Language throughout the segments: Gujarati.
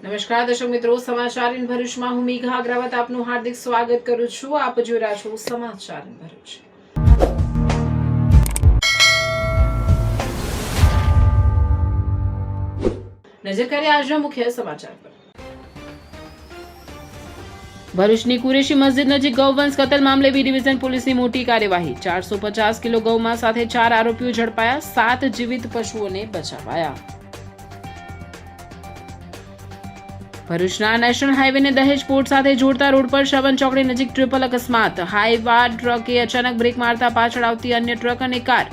નમસ્કાર દર્શક મિત્રો, સમાચાર ઇન ભરૂચમાં હું મેઘા અગ્રવાલ આપનું હાર્દિક સ્વાગત કરું છું. આપ જોઈ રહ્યા છો સમાચાર ઇન ભરૂચ. નજર કરીએ આજના મુખ્ય સમાચાર પર. ભરૂચની કુરેશી મસ્જિદ નજીક ગૌવંશ કતલ મામલે બી ડિવિઝન પોલીસની મોટી કાર્યવાહી. 450 કિલો ગૌમાંસ સાથે 4 આરોપીઓ ઝડપાયા, 7 જીવિત પશુઓને બચાવાયા. ભરૂચના નેશનલ હાઈવેને દહેજ પોર્ટ સાથે જોડતા રોડ પર શવન ચોકડી નજીક ટ્રિપલ અકસ્માત. હાઈવા ટ્રકે અચાનક બ્રેક મારતા પાછળ આવતી અન્ય ટ્રક અને કાર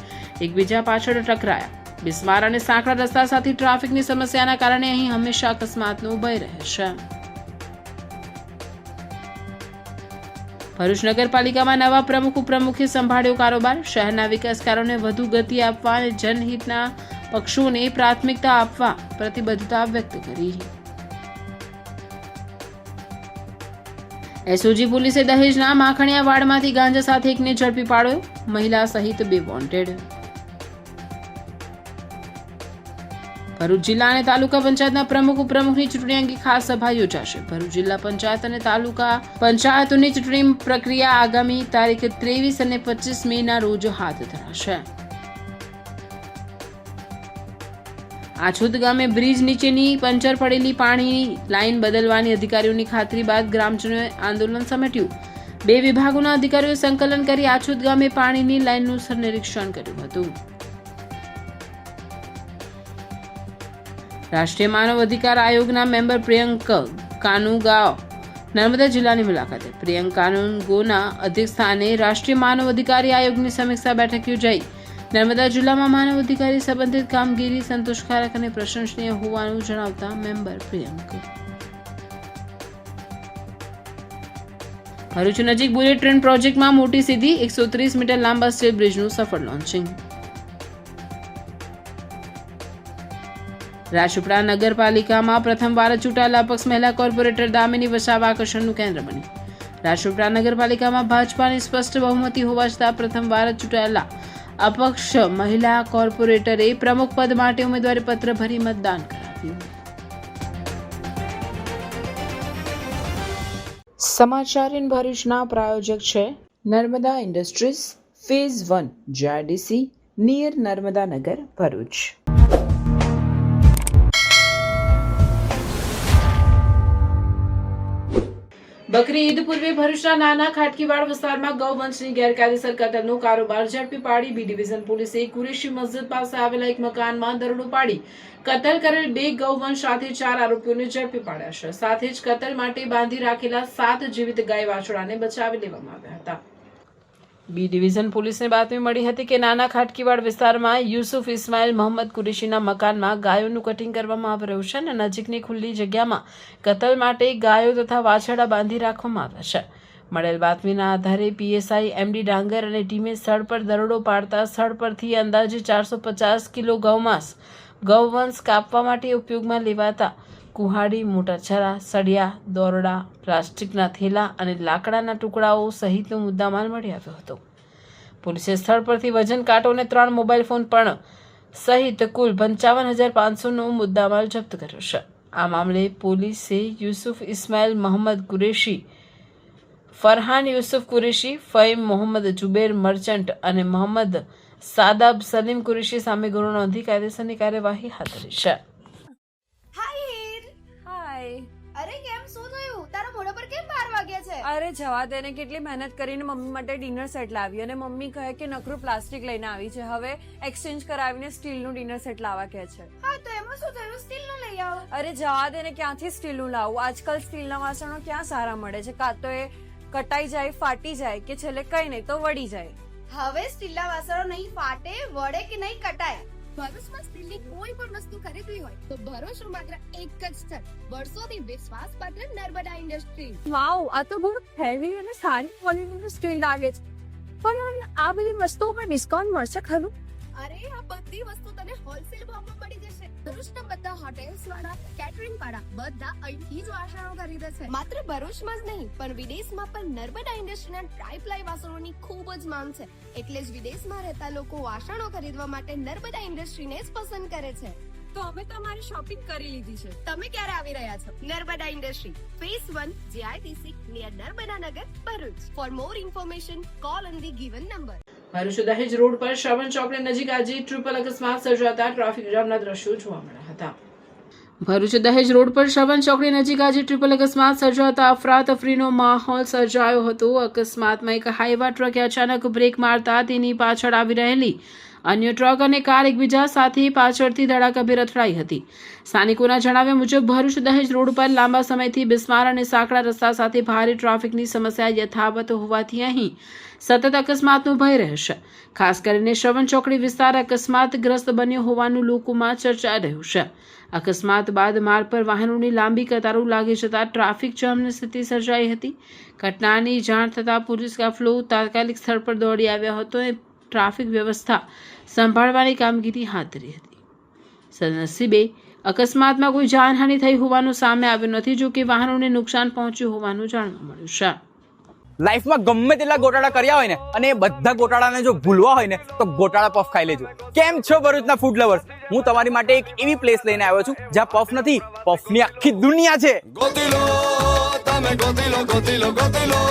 એકબીજા પાછળ ટકરાયા. બિસ્માર અને સાંકડા રસ્તા સાથે ટ્રાફિકની સમસ્યાના કારણે અહીં હંમેશા અકસ્માતનો ભય રહે છે. ભરૂચ નગરપાલિકામાં નવા પ્રમુખ ઉપપ્રમુખે સંભાળ્યો કારોબાર. શહેરના વિકાસ કાર્યોને વધુ ગતિ આપવા અને જનહિતના પક્ષોને પ્રાથમિકતા આપવા પ્રતિબદ્ધતા વ્યક્ત કરી. એસઓજી પોલીસે દહેજના માખણીયા વાડમાંથી ગાંજા સાથે એકને ઝડપી પાડ્યો. મહિલા સહિત 2 વોન્ટેડ. ભરૂચ જિલ્લા અને તાલુકા પંચાયતના પ્રમુખ ઉપપ્રમુખની ચૂંટણી અંગે ખાસ સભા યોજાશે. ભરૂચ જિલ્લા પંચાયત અને તાલુકા પંચાયતોની ચૂંટણી પ્રક્રિયા આગામી તારીખ 23 અને 25 મેના રોજ હાથ ધરાશે. આછોદ ગામે બ્રિજ નીચેની પંચર પડેલી પાણીની લાઇન બદલવાની અધિકારીઓની ખાતરી બાદ ગ્રામજનોએ આંદોલન સમેટ્યું. 2 વિભાગોના અધિકારીઓએ સંકલન કરી આછોદ ગામે પાણીની લાઇનનું નિરીક્ષણ કર્યું હતું. રાષ્ટ્રીય માનવ અધિકાર આયોગના મેમ્બર પ્રિયંક કાનુગાઓ નર્મદા જિલ્લાની મુલાકાતે. પ્રિયંક કાનુગોના અધ્યક્ષસ્થાને રાષ્ટ્રીય માનવ અધિકાર આયોગની સમીક્ષા બેઠક યોજાઈ. નર્મદા જિલ્લામાં માનવ અધિકારી સંબંધિત કામગીરી સંતોષકારક અને પ્રશંસનીય હોવાનું જણાવતા મેમ્બર પ્રિયંક. ભરૂચ નજીક બુલેટ ટ્રેન પ્રોજેક્ટમાં મોટી સિદ્ધિ. 130 મીટર લાંબા સ્ટીલ બ્રિજનું સફળ લોન્ચિંગ. રાજપીપળા નગરપાલિકામાં પ્રથમવાર ચૂંટાયેલા અપક્ષ મહિલા કોર્પોરેટર દામિની વસાવા આકર્ષણનું કેન્દ્ર બની. રાજપીપળા નગરપાલિકામાં ભાજપાની સ્પષ્ટ બહુમતી હોવા છતાં પ્રથમવાર ચૂંટાયેલા અપક્ષ મહિલા કોર્પોરેટરે પ્રમુખ પદ માટે ઉમેદવારી પત્ર ભરી મતદાન કરાવ્યું. સમાચાર ઇન ભરૂચના પ્રાયોજક છે Narmada industries phase 1 GIDC near Narmada Nagar Bharuch. બકરી ઈદ પૂર્વે ભરૂચના નાના ખાટકીવાડ વિસ્તારમાં ગૌવંશની ગેરકાયદેસર કતલનો કારોબાર ઝડપી પાડી બી ડિવિઝન પોલીસે કુરેશી મસ્જિદ પાસે આવેલા એક મકાનમાં દરોડો પાડી કતલ કરેલ 2 ગૌવંશ સાથે 4 આરોપીઓને ઝડપી પાડ્યા છે. સાથે જ કતલ માટે બાંધી રાખેલા 7 જીવિત ગાય વાછડાને બચાવી લેવામાં આવ્યા હતા. બી ડિવિઝન પોલીસને બાતમી મળી હતી કે નાના ખાટકીવાડ વિસ્તારમાં યુસુફ ઇસ્માઇલ મોહમ્મદ કુરેશીના મકાનમાં ગાયોનું કટિંગ કરવામાં આવી રહ્યું છે અને નજીકની ખુલ્લી જગ્યામાં કતલ માટે ગાયો તથા વાછરડા બાંધી રાખવામાં આવ્યા છે. મળેલ બાતમીના આધારે પીએસઆઈ એમડી ડાંગર અને ટીમે સ્થળ પર દરોડો પાડતા સ્થળ પરથી અંદાજે 450 કિલો ગૌવંશ કાપવા માટે ઉપયોગમાં લેવાતા કુહાડી, મોટા છરા, સળિયા, દોરડા, પ્લાસ્ટિકના થેલા અને લાકડાના ટુકડાઓ સહિતનો મુદ્દામાલ મળી આવ્યો હતો. પોલીસે સ્થળ પરથી વજન કાંટો અને 3 મોબાઈલ ફોન પણ સહિત કુલ 55,500નો મુદ્દામાલ જપ્ત કર્યો છે. આ મામલે પોલીસે યુસુફ ઇસ્માઇલ મોહમ્મદ કુરેશી, ફરહાન યુસુફ કુરેશી, ફહીમ મોહમ્મદ જુબેર મર્ચન્ટ અને મોહમ્મદ સાદાબ સલીમ કુરેશી સામે ગુનો નોંધી કાયદેસરની કાર્યવાહી હાથ ધરી છે. અરે કેમ શું થયું? તારા મોઢા પર કેમ 12 વાગ્યા છે? અરે જવા દે ને, કેટલી મહેનત કરીને મમ્મી માટે ડિનર સેટ લાવી અને મમ્મી કહે કે નકરું પ્લાસ્ટિક લઈને આવી છે, હવે એક્સચેન્જ કરાવીને સ્ટીલનું ડિનર સેટ લાવવા કહે છે. હા તો એમાં શું થયું? સ્ટીલનું લઈ આવો. અરે જવા દે ને, ક્યાંથી સ્ટીલનું લાવું? આજકાલ સ્ટીલના વાસણો ક્યાં સારા મળે છે? કાં તો એ કટાઈ જાય, ફાટી જાય કે છેલ્લે કઈ નહીં તો વળી જાય. હવે સ્ટીલના વાસણો નહીં ફાટે, વળે કે નહીં કટાય. ભરૂચમાં સ્ટીલની કોઈ પણ વસ્તુ ખરીદવી હોય તો ભરૂચનું માત્ર એક જ સ્થળ, વર્ષોથી વિશ્વાસપાત્ર નર્મદા ઇન્ડસ્ટ્રીઝ. વાવ, આ તો બહુ હેવી અને સારી ક્વોલિટીનું સ્ટીલ લાગે છે. પણ આ બધી વસ્તુઓ પર ડિસ્કાઉન્ટ મળશે ખરું? અરે આ બધી વસ્તુ તને હોલસેલ ભાવમાં મળી જશે. ભરૂચના બધા હોટેલ્સ વાળા, કેટરિંગ વાળા બધા અહીંથી જ વાસણો ખરીદે છે. માત્ર ભરૂચમાં જ નહીં પણ વિદેશમાં પણ નર્મદા ઇન્ડસ્ટ્રીના ટ્રાય-પ્લાય વાસણોની ખૂબ જ માંગ છે. એટલે જ વિદેશમાં રહેતા લોકો વાસણો ખરીદવા માટે નર્મદા ઇન્ડસ્ટ્રીને જ પસંદ કરે છે. તો અમે તમારી શોપિંગ કરી લીધી છે. તમે ક્યારે આવી રહ્યા છો? Narmada industry phase 1 GITC near Narmada Nagar, Bharuch. For more information call on the given number. Bharuch Dahej road પર શ્રવણ ચોકડી નજીક આજે ટ્રિપલ અકસ્માત સર્જાતા ટ્રાફિક જામના દ્રશ્યો જોવા મળ્યા હતા. ભરૂચ દહેજ રોડ પર શ્રવણ ચોકડી નજીક આજે ટ્રિપલ અકસ્માત સર્જાતા અફરાતફરીનો માહોલ સર્જાયો હતો. અકસ્માતમાં એક હાઈવા ટ્રકે અચાનક બ્રેક મારતા તેની પાછળ આવી રહેલી અન્ય ટ્રક અને કાર એકબીજા સાથે પાછળથી ધડાકાભેર અથડાઈ હતી. સ્થાનિકોના જણાવ્યા મુજબ ભરૂચ દહેજ રોડ પર લાંબા સમયથી બિસ્માર અને સાંકડા રસ્તા સાથે ભારે ટ્રાફિકની સમસ્યા યથાવત હોવાથી અહીં સતત અકસ્માતનો ભય રહેશે. ખાસ કરીને શ્રવણ ચોકડી વિસ્તાર અકસ્માતગ્રસ્ત બન્યો હોવાનું લોકોમાં ચર્ચાઈ રહ્યું છે. અકસ્માત બાદ માર્ગ પર વાહનોની લાંબી કતારો લાગી જતા ટ્રાફિક જામની સ્થિતિ સર્જાઈ હતી. ઘટનાની જાણ થતાં પોલીસ કાફલો તાત્કાલિક સ્થળ પર દોડી આવ્યો હતો અને ટ્રાફિક વ્યવસ્થા સંભાળવાની કામગીરી હાથ ધરી હતી. સદનસીબે અકસ્માતમાં કોઈ જાનહાનિ થઈ હોવાનું સામે આવ્યું નથી, જો કે વાહનોને નુકસાન પહોંચ્યું હોવાનું જાણવા મળ્યું છે. લાઈફમાં ગમે તેટલા ગોટાળા કર્યા હોય ને અને એ બધા ગોટાળાને જો ભૂલવા હોય ને તો ગોટાળા પફ ખાઈ લેજો. કેમ છો ભરૂચના ફૂડ લવર્સ? હું તમારી માટે એક એવી પ્લેસ લઈને આવ્યો છું જ્યાં પફ નથી, પફની આખી દુનિયા છે. ગોતીલો તમે ગોતીલો ગોતીલો ગોતીલો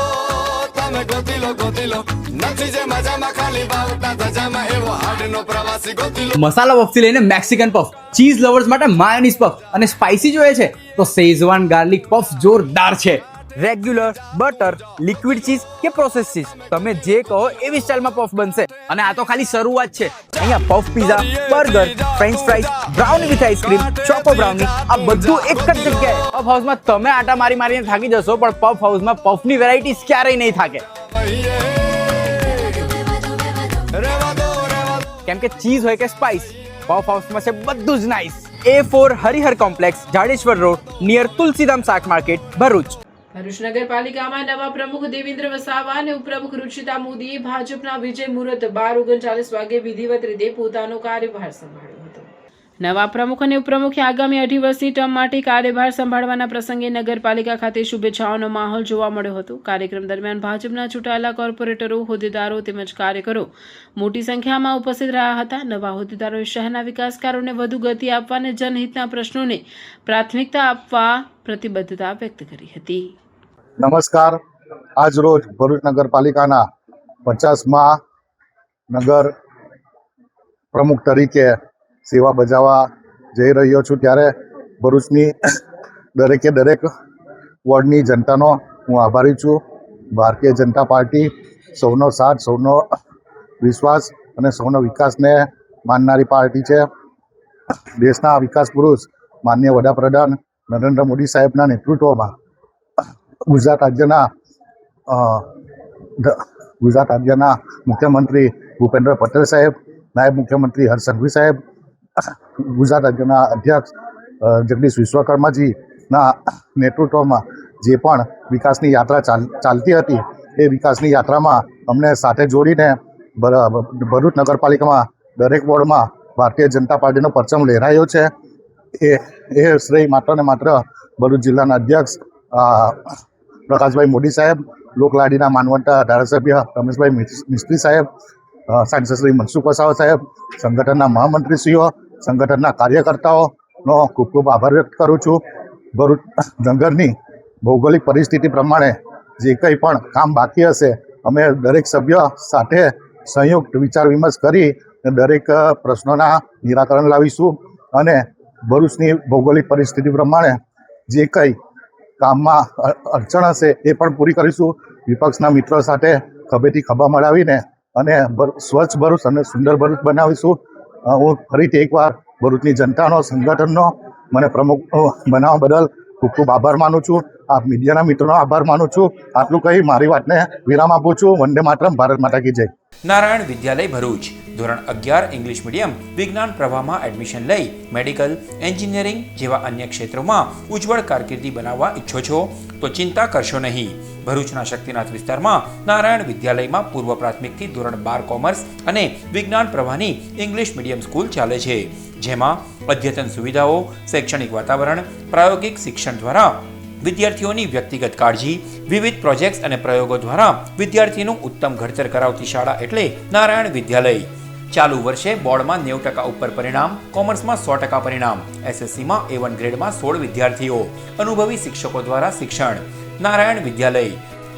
તમે ગોતીલો ગોતીલો નથી જે મજામાં ખાલી બાવટા ધજામાં એવો હાડનો પ્રવાસી ગોતીલો. મસાલા પફથી લઈને મેક્સિકન પફ, ચીઝ લવર્સ માટે માયોનીઝ પફ અને સ્પાઇસી જોઈએ છે તો શેઝવાન ગાર્લિક પફ જોરદાર છે. રેગ્યુલર, બટર, લિક્વિડ ચીઝ કે પ્રોસેસ ચીઝ, તમે જે કહો એવી સ્ટાઇલમાં પફ બનશે. અને આ તો ખાલી શરૂઆત છે. અહીંયા puff pizza, burger, French fries, brownie with ice cream, choco brownie, આ બધું એક જ જગ્યાએ. પફ હાઉસમાં તમે આટા મારી મારીને થાકી જશો, પણ પફ હાઉસમાં પફની વેરાયટીઝ ક્યારેય નહીં થાકે. કેમ કે ચીઝ હોય કે સ્પાઇસ, પફ હાઉસમાં છે બધું જ nice. A4 Harihar complex, Jadeshwar road, near Tulsidham શાક માર્કેટ, ભરૂચ. ભરૂચ નગરપાલિકામાં નવા પ્રમુખ દેવેન્દ્ર વસાવા અને ઉપપ્રમુખ રુચિતા મોદીએ ભાજપના વિજય મુહૂર્ત 12:39 વાગે વિધિવત રીતે પોતાનો કાર્યભાર સંભાળ્યો હતો. નવા પ્રમુખ અને ઉપપ્રમુખે આગામી 2.5 વર્ષની ટર્મ માટે કાર્યભાર સંભાળવાના પ્રસંગે નગરપાલિકા ખાતે શુભેચ્છાઓનો માહોલ જોવા મળ્યો હતો. કાર્યક્રમ દરમિયાન ભાજપના ચૂંટાયેલા કોર્પોરેટરો, હોદ્દેદારો તેમજ કાર્યકરો મોટી સંખ્યામાં ઉપસ્થિત રહ્યા હતા. નવા હોદ્દેદારોએ શહેરના વિકાસ કાર્યોને વધુ ગતિ આપવા અને જનહિતના પ્રશ્નોને પ્રાથમિકતા આપવા પ્રતિબદ્ધતા વ્યક્ત કરી હતી. નમસ્કાર. આજ રોજ ભરૂચ નગરપાલિકાના 50મા નગર પ્રમુખ તરીકે સેવા બજાવવા જઈ રહ્યો છું, ત્યારે ભરૂચની દરેકે દરેક વોર્ડની જનતાનો હું આભારી છું. ભારતીય જનતા પાર્ટી સૌનો સાથ, સૌનો વિશ્વાસ અને સૌનો વિકાસને માનનારી પાર્ટી છે. દેશના વિકાસ પુરુષ માનનીય વડાપ્રધાન નરેન્દ્ર મોદી સાહેબના નેતૃત્વમાં ગુજરાત રાજ્યના મુખ્યમંત્રી ભૂપેન્દ્ર પટેલ સાહેબ, નાયબ મુખ્યમંત્રી હર્ષ સંઘવી સાહેબ, ગુજરાત રાજ્યના અધ્યક્ષ જગદીશ વિશ્વકર્માજીના નેતૃત્વમાં જે પણ વિકાસની યાત્રા ચાલતી હતી, એ વિકાસની યાત્રામાં અમને સાથે જોડીને ભરૂચ નગરપાલિકામાં દરેક વોર્ડમાં ભારતીય જનતા પાર્ટીનો પરચમ લહેરાયો છે. એ શ્રેય માત્ર ને માત્ર ભરૂચ જિલ્લાના અધ્યક્ષ પ્રકાશભાઈ મોદી સાહેબ, લોકલાડીના માનવંતા ધારાસભ્ય રમેશભાઈ મિસ્ત્રી સાહેબ, સાંસદ શ્રી મનસુખ વસાવા સાહેબ, સંગઠનના મહામંત્રીશ્રીઓ, સંગઠનના કાર્યકર્તાઓનો ખૂબ ખૂબ આભાર વ્યક્ત કરું છું. ભરૂચ નગરની ભૌગોલિક પરિસ્થિતિ પ્રમાણે જે કંઈ પણ કામ બાકી હશે, અમે દરેક સભ્ય સાથે સંયુક્ત વિચાર વિમર્શ કરી દરેક પ્રશ્નોના નિરાકરણ લાવીશું અને ભરૂચની ભૌગોલિક પરિસ્થિતિ પ્રમાણે જે કંઈ કામમાં અડચણ હશે એ પણ પૂરી કરીશું. વિપક્ષના મિત્રો સાથે ખભેથી ખભા મળાવીને અને સ્વચ્છ ભરૂચ અને સુંદર ભરૂચ બનાવીશું. હું ફરીથી એકવાર ભરૂચની જનતાનો, સંગઠનનો મને પ્રમુખ બનાવવા બદલ ખૂબ ખૂબ આભાર માનું છું. આપ મીડિયાના મિત્રોનો આભાર માનું છું. આટલું કહી મારી વાતને વિરામ આપું છું. વંદે માતરમ, ભારત માતા કી જય. નારાયણ વિદ્યાલય ભરૂચ ધોરણ 11 ઇંગ્લિશ મીડિયમ વિજ્ઞાન પ્રવાહમાં એડમિશન લઈ મેડિકલ, એન્જિનિયરિંગ જેવા અન્ય ક્ષેત્રોમાં ઉજ્જવળ કારકિર્દી બનાવવા ઈચ્છો છો તો ચિંતા કરશો નહીં. ભરૂચના શક્તિનાથ વિસ્તારમાં નારાયણ વિદ્યાલયમાં પૂર્વ પ્રાથમિકથી ધોરણ 12 કોમર્સ અને વિજ્ઞાન પ્રવાહની ઇંગ્લિશ મીડિયમ સ્કૂલ ચાલે છે, જેમાં અદ્યતન સુવિધાઓ, શૈક્ષણિક વાતાવરણ, પ્રાયોગિક શિક્ષણ દ્વારા વિદ્યાર્થીઓની વ્યક્તિગત કાળજી, વિવિધ પ્રોજેક્ટ્સ અને પ્રયોગો દ્વારા વિદ્યાર્થીનું ઉત્તમ ઘડતર કરાવતી શાળા એટલે નારાયણ વિદ્યાલય. ચાલુ વર્ષે બોર્ડમાં 90% ઉપર પરિણામ, કોમર્સમાં 100% પરિણામ, એસએસસીમાં A1 ગ્રેડમાં 16 વિદ્યાર્થીઓ, અનુભવી શિક્ષકો દ્વારા શિક્ષણ. નારાયણ વિદ્યાલય.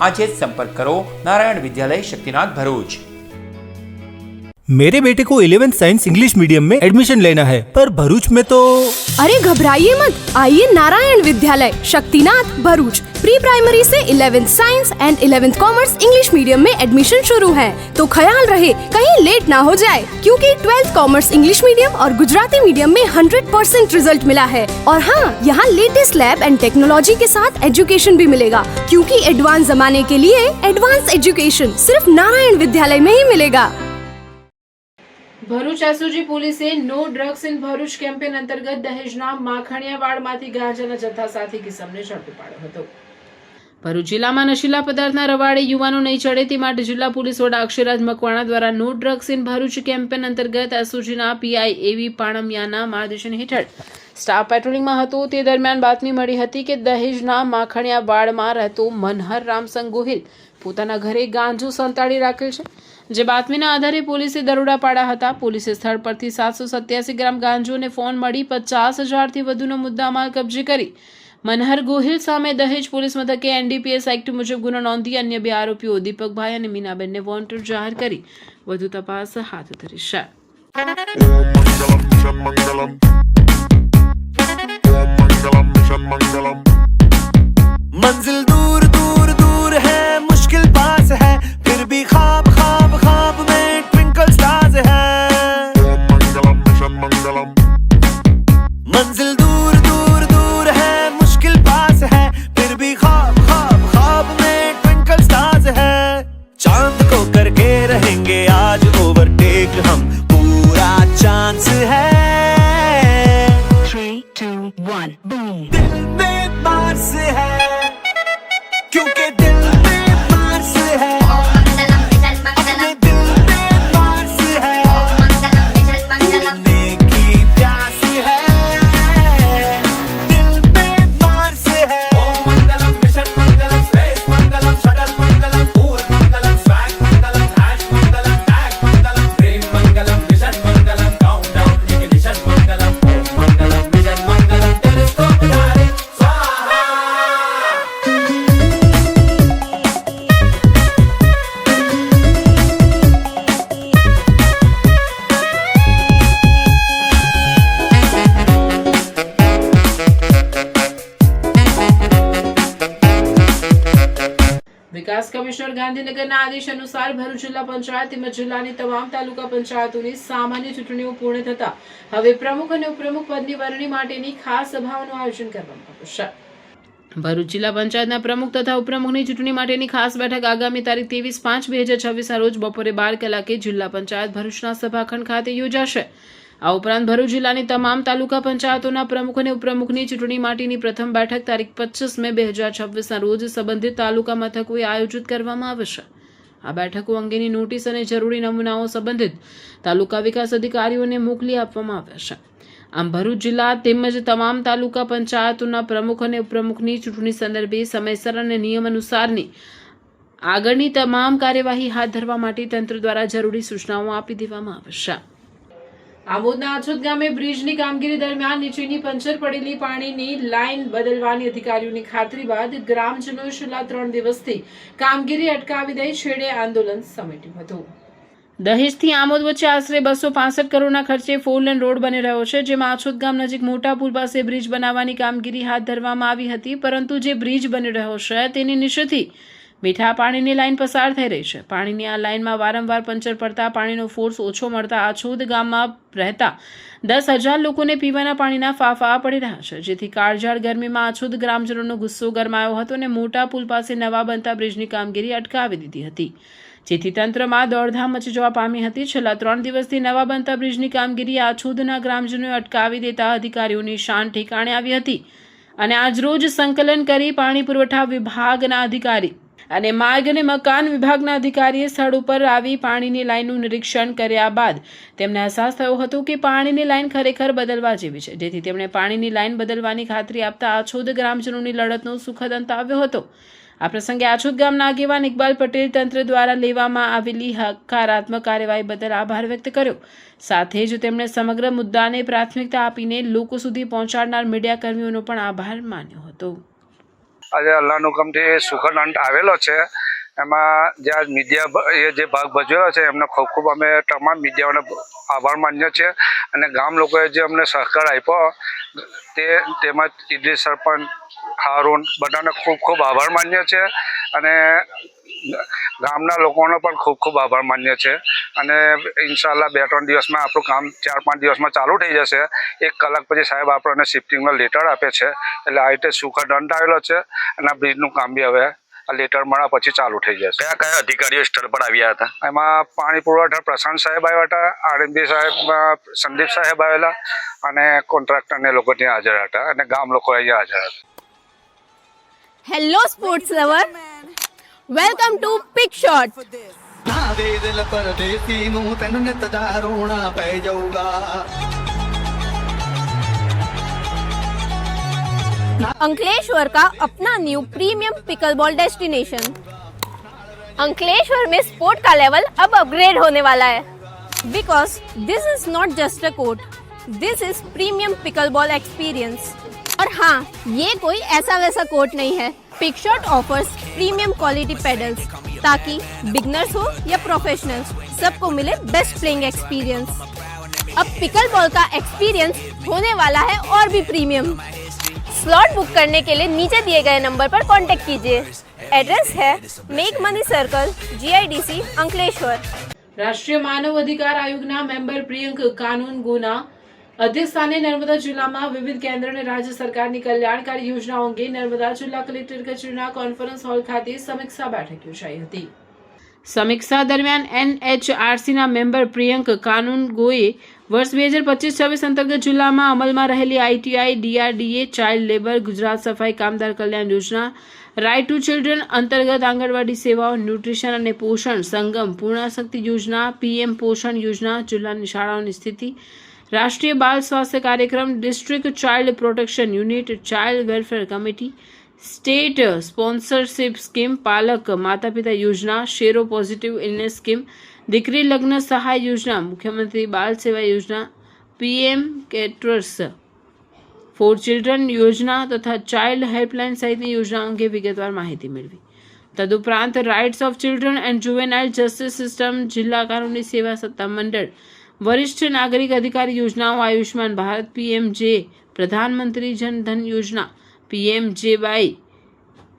આજે જ સંપર્ક કરો નારાયણ વિદ્યાલય, શક્તિનાથ, भरूच. मेरे बेटे को 11th साइंस इंग्लिश मीडियम में एडमिशन लेना है, पर भरूच में तो। अरे घबराइए मत, आइए नारायण विद्यालय शक्तिनाथ भरूच। प्री प्राइमरी से 11th science and 11th commerce English medium में एडमिशन शुरू है, तो ख्याल रहे कहीं लेट ना हो जाए, क्योंकि 12th कॉमर्स इंग्लिश मीडियम और गुजराती मीडियम में 100% रिजल्ट मिला है। और हाँ, यहाँ लेटेस्ट लैब एंड टेक्नोलॉजी के साथ एजुकेशन भी मिलेगा, क्योंकि एडवांस जमाने के लिए एडवांस एजुकेशन सिर्फ नारायण विद्यालय में ही मिलेगा। ભરૂચ એસઓજી પોલીસે no drugs in Bharuch campaign અંતર્ગત દહેજના માખણિયાવાડમાંથી ગાંજાના જથ્થા સાથે કિસમને ઝડપી પાડ્યો હતો. ભરૂચ જિલ્લામાં નશીલા પદાર્થના રવાડે યુવાનો નહીં ચડે તે માટે જિલ્લા પોલીસ વડા અક્ષયરાજ મકવાણા દ્વારા no drugs in Bharuch campaign અંતર્ગત એસઓજીના પીઆઈ એવી પાણમિયાના માર્ગદર્શન હેઠળ સ્ટાફ પેટ્રોલિંગમાં હતો. તે દરમિયાન બાતમી મળી હતી કે દહેજના માખણિયાવાડમાં રહેતો મનહર રામસંગ ગોહિલ પોતાના ઘરે ગાંજો સંતાડી રાખેલ છે, જે બાતમીના આધારે પોલીસે દરોડા પાડ્યા હતા. પોલીસે સ્થળ પરથી 787 ગ્રામ ગાંજો અને ફોન મળી 50,000થી વધુનો મુદ્દામાલ કબજે કરી મનહર ગોહિલ સામે દહેજ પોલીસ મથકે એનડીપીએસ એક્ટ મુજબ ગુનો નોંધી અન્ય 2 આરોપીઓ દીપકભાઈ અને મીનાબેનને વોન્ટેડ જાહેર કરી વધુ તપાસ હાથ ધરી છે. मंजिल दूर दूर दूर है, मुश्किल पास है, फिर भी ख्वाब ख्वाब ख्वाब में ट्विंकल स्टार्स है. मंजिल दूर दूर दूर है, मुश्किल पास है, फिर भी ख्वाब ख्वाब ख्वाब में ट्विंकल स्टार्स है. चांद को करके रहेंगे आज ओवरटेक हम, पूरा चांस है. 3, 2, 1, boom. दिल में पास है, क्योंकि दिल में पास है, अपने दिल में पास है, ढूंढने की प्यास है, दिल में पास है. मंगलम मिशन मंगलम स्पेस मंगलम शटल मंगलम पूर्ण मंगलम स्वैग मंगलम हैश मंगलम टैग मंगलम प्रेम मंगलम मिशन मंगलम काउंटडाउन इग्निशन मंगलम मंगलम मिशन मंगलम टेलीस्कोप डायरेक्ट स्वाहा. વિકાસ કમિશનર ગાંધીનગરના આદેશ અનુસાર ભરૂચ જિલ્લા પંચાયત તેમજ જિલ્લાની તમામ તાલુકા પંચાયતોની સામાન્ય ચૂંટણીઓ પૂર્ણ થતા હવે પ્રમુખ અને ઉપપ્રમુખ પદની વરણી માટેની ખાસ સભાઓનું આયોજન કરવામાં આવ્યું છે. ભરૂચ જિલ્લા પંચાયતના પ્રમુખ તથા ઉપપ્રમુખની ચૂંટણી માટેની ખાસ બેઠક આગામી તારીખ 23/5/2026 રોજ બપોરે 12 કલાકે જિલ્લા પંચાયત ભરૂચના સભાખંડ ખાતે યોજાશે. આ ઉપરાંત ભરૂચ જિલ્લાની તમામ તાલુકા પંચાયતોના પ્રમુખ અને ઉપપ્રમુખની ચૂંટણી માટેની પ્રથમ બેઠક તારીખ 25 મે 2026 રોજ સંબંધિત તાલુકા મથકોએ આયોજિત કરવામાં આવશે. આ બેઠકો અંગેની નોટિસ અને જરૂરી નમૂનાઓ સંબંધિત તાલુકા વિકાસ અધિકારીઓને મોકલી આપવામાં આવ્યા છે. આમ ભરૂચ જિલ્લા તેમજ તમામ તાલુકા પંચાયતોના પ્રમુખ અને ઉપપ્રમુખની ચૂંટણી સંદર્ભે સમયસર અને નિયમ અનુસારની આગળની તમામ કાર્યવાહી હાથ ધરવા માટે તંત્ર દ્વારા જરૂરી સૂચનાઓ આપી દેવામાં આવશે. આમોદના આછોદ ગામે બ્રિજની કામગીરી દરમિયાન નીચેની પંચર પડેલી પાણીની લાઇન બદલવાની અધિકારીઓની ખાતરી બાદ ગ્રામજનોએ છેલ્લા 3 દિવસથી કામગીરી અટકાવી દઈ છેડે આંદોલન સમેટ્યું હતું. દહેજથી આમોદ વચ્ચે આશરે 265 કરોડના ખર્ચે 4 લેન રોડ બની રહ્યો છે, જેમાં આછોદ ગામ નજીક મોટા પુલ પાસે બ્રિજ બનાવવાની કામગીરી હાથ ધરવામાં આવી હતી, પરંતુ જે બ્રિજ બની રહ્યો છે તેની નીચેથી મીઠા પાણીની લાઇન પસાર થઈ રહી છે. પાણીની આ લાઇનમાં વારંવાર પંચર પડતા પાણીનો ફોર્સ ઓછો મળતા આછોદ ગામમાં રહેતા 10,000 લોકોને પીવાના પાણીના ફાંફા પડી રહ્યા છે, જેથી કાળઝાળ ગરમીમાં આછોદ ગ્રામજનોનો ગુસ્સો ગરમાયો હતો અને મોટા પુલ પાસે નવા બનતા બ્રિજની કામગીરી અટકાવી દીધી હતી, જેથી તંત્રમાં દોડધામ મચી જવા પામી હતી. છેલ્લા 3 દિવસથી નવા બનતા બ્રિજની કામગીરી આછોદના ગ્રામજનોએ અટકાવી દેતા અધિકારીઓની શાન ઠેકાણે આવી હતી અને આજરોજ સંકલન કરી પાણી પુરવઠા વિભાગના અધિકારી અને માર્ગ અને મકાન વિભાગના અધિકારીએ સ્થળ ઉપર આવી પાણીની લાઇનનું નિરીક્ષણ કર્યા બાદ તેમને અહેસાસ થયો હતો કે પાણીની લાઇન ખરેખર બદલવા જેવી છે, જેથી તેમણે પાણીની લાઇન બદલવાની ખાતરી આપતા આછોદ ગ્રામજનોની લડતનો સુખદ અંત આવ્યો હતો. આ પ્રસંગે આછોદ ગામના આગેવાન ઇકબાલ પટેલ તંત્ર દ્વારા લેવામાં આવેલી હકારાત્મક કાર્યવાહી બદલ આભાર વ્યક્ત કર્યો. સાથે જ તેમણે સમગ્ર મુદ્દાને પ્રાથમિકતા આપીને લોકો સુધી પહોંચાડનાર મીડિયાકર્મીઓનો પણ આભાર માન્યો હતો. આજે અલ્લાહનું હુકમથી સુખદ અંત આવેલો છે. એમાં જ્યાં મીડિયા એ જે ભાગ ભજવેલો છે એમને ખૂબ ખૂબ અમે તમામ મીડિયાઓને આભાર માનીએ છીએ. અને ગામ લોકોએ જે અમને સહકાર આપ્યો તેમાં ઇદ્રીસ સરપંચ, હારૂન બધાને ખૂબ ખૂબ આભાર માનીએ છીએ. અને ગામના લોકોનો પણ ખૂબ ખૂબ આભાર માનીએ છીએ. અને ઇન્શાલ્લાહ 2-3 દિવસમાં આપણું કામ 4-5 દિવસમાં ચાલુ થઈ જશે. 1 કલાક પછી સાહેબ આપણને શિફ્ટિંગનો લેટર આપે છે. એટલે આ રીતે સુખદ અંત આવેલો છે. અને આ બ્રિજનું કામ બી હવે આ લેટર મળ્યા પછી ચાલુ થઈ જશે. કયા કયા અધિકારીઓ સ્થળ પર આવ્યા હતા? એમાં પાણી પુરવઠા પ્રશાંત સાહેબ આવ્યા હતા, આરએમબી સાહેબ સંદીપ સાહેબ આવેલા, અને કોન્ટ્રાક્ટરને લોકો ત્યાં હાજર હતા, અને ગામ લોકો અહીંયા હાજર હતા. Hello sports lover, welcome to pick shot. ના દે દિલ પર દેસી નું તને તદારોણા પੈ જાઉંગા. अंकलेश्वर का अपना new premium pickleball destination. Ankleshwar में स्पोर्ट का लेवल अब अपग्रेड होने वाला है, because this is not just a court, this is premium pickleball experience. और हाँ, ये कोई ऐसा वैसा कोर्ट नहीं है. Pick shot offers premium quality paddles ताकि बिगनर्स हो या प्रोफेशनल्स, सबको मिले बेस्ट प्लेइंग एक्सपीरियंस. अब पिकलबॉल का एक्सपीरियंस होने वाला है और भी प्रीमियम. स्लॉट बुक करने के लिए नीचे दिए गए नंबर पर कांटेक्ट कीजिए. एड्रेस है make money circle, GIDC, Ankleshwar. રાષ્ટ્રીય માનવ અધિકાર આયોગના મેમ્બર પ્રિયંક કાનૂનગોના અધ્યક્ષસ્થાને નર્મદા જિલ્લામાં વિવિધ કેન્દ્ર અને રાજ્ય સરકારની કલ્યાણકારી યોજનાઓ અંગે નર્મદા જિલ્લા કલેક્ટર કચેરીના કોન્ફરન્સ હોલ ખાતે સમીક્ષા બેઠક યોજાઈ હતી. સમીક્ષા દરમિયાન NHRCના મેમ્બર પ્રિયંક કાનૂનગોએ વર્ષ 2025-26 અંતર્ગત જિલ્લામાં અમલમાં રહેલી ITI, DRDA, child labour, Gujarat સફાઈ કામદાર કલ્યાણ યોજના, રાઇટ ટુ ચિલ્ડ્રન અંતર્ગત આંગણવાડી સેવાઓ, ન્યુટ્રિશન અને પોષણ સંગમ, પૂર્ણાશક્તિ યોજના, PM પોષણ યોજના, જિલ્લાની શાળાઓની સ્થિતિ, રાષ્ટ્રીય બાળ સ્વાસ્થ્ય કાર્યક્રમ, district child protection unit, child welfare committee, state sponsorship scheme, પાલક માતા પિતા યોજના, શેરો પોઝિટિવ ઇલનેસ સ્કીમ, દીકરી લગ્ન સહાય યોજના, મુખ્યમંત્રી બાળ સેવા યોજના, PM કેટરર્સ ફોર ચિલ્ડ્રન યોજના તથા ચાઇલ્ડ હેલ્પલાઇન સહિતની યોજનાઓ અંગે વિગતવાર માહિતી મેળવી. તદુપરાંત rights of children and juvenile justice system, જિલ્લા કાનૂની સેવા સત્તા મંડળ, વરિષ્ઠ નાગરિક અધિકારી યોજનાઓ, આયુષ્માન ભારત, PMJ, પ્રધાનમંત્રી જન ધન યોજના, PMJY,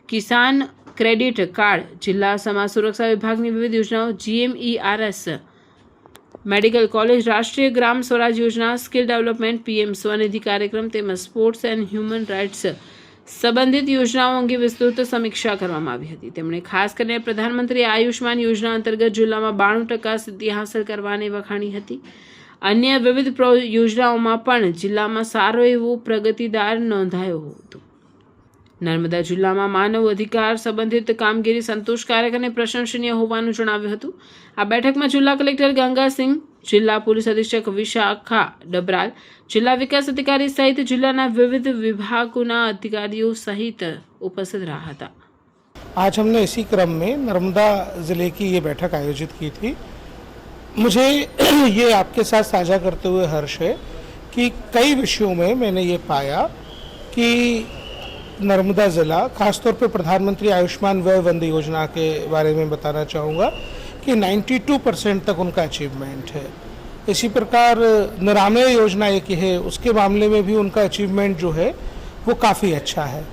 કિસાન ક્રેડિટ કાર્ડ, જિલ્લા સમાજ સુરક્ષા વિભાગની વિવિધ યોજનાઓ, GMERS, મેડિકલ કોલેજ, રાષ્ટ્રીય ગ્રામ સ્વરાજ યોજના, સ્કિલ ડેવલપમેન્ટ, PM સ્વનિધિ કાર્યક્રમ તેમજ સ્પોર્ટ્સ એન્ડ હ્યુમન રાઇટ્સ સંબંધિત યોજનાઓ અંગે વિસ્તૃત સમીક્ષા કરવામાં આવી હતી. તેમણે ખાસ કરીને પ્રધાનમંત્રી આયુષ્માન યોજના અંતર્ગત જિલ્લામાં 92% સિદ્ધિ હાંસલ કરવાની વખાણી હતી. અન્ય વિવિધ યોજનાઓમાં પણ જિલ્લામાં સારો એવો પ્રગતિદાર નોંધાયો હતો. નર્મદા જિલ્લામાં માનવ અધિકાર સંબંધિત કામગીરી સંતોષકારક અને પ્રશંસનીય હોવાનું જણાવ્યું હતું. આ બેઠકમાં જિલ્લા કલેક્ટર ગંગાસિંહ, જિલ્લા પોલીસ અધિક્ષક વિશાખા ડબરાલ, જિલ્લા વિકાસ અધિકારી સહિત જિલ્લાના વિવિધ વિભાગોના અધિકારીઓ સહિત ઉપસ્થિત રહ્યા હતા. आज हमने इसी क्रम में नर्मदा ज़िले की ये बैठक आयोजित की थी. मुझे ये आपके साथ साझा करते हुए हर्ष है कि कई विषयों में मैंने ये पाया कि नर्मदा ज़िला, खासतौर पे प्रधानमंत्री आयुष्मान व्यय वंद योजना के बारे में बताना चाहूँगा कि 92% तक उनका अचीवमेंट है. इसी प्रकार निरामय योजना एक है, उसके मामले में भी उनका अचीवमेंट जो है वो काफ़ी अच्छा है.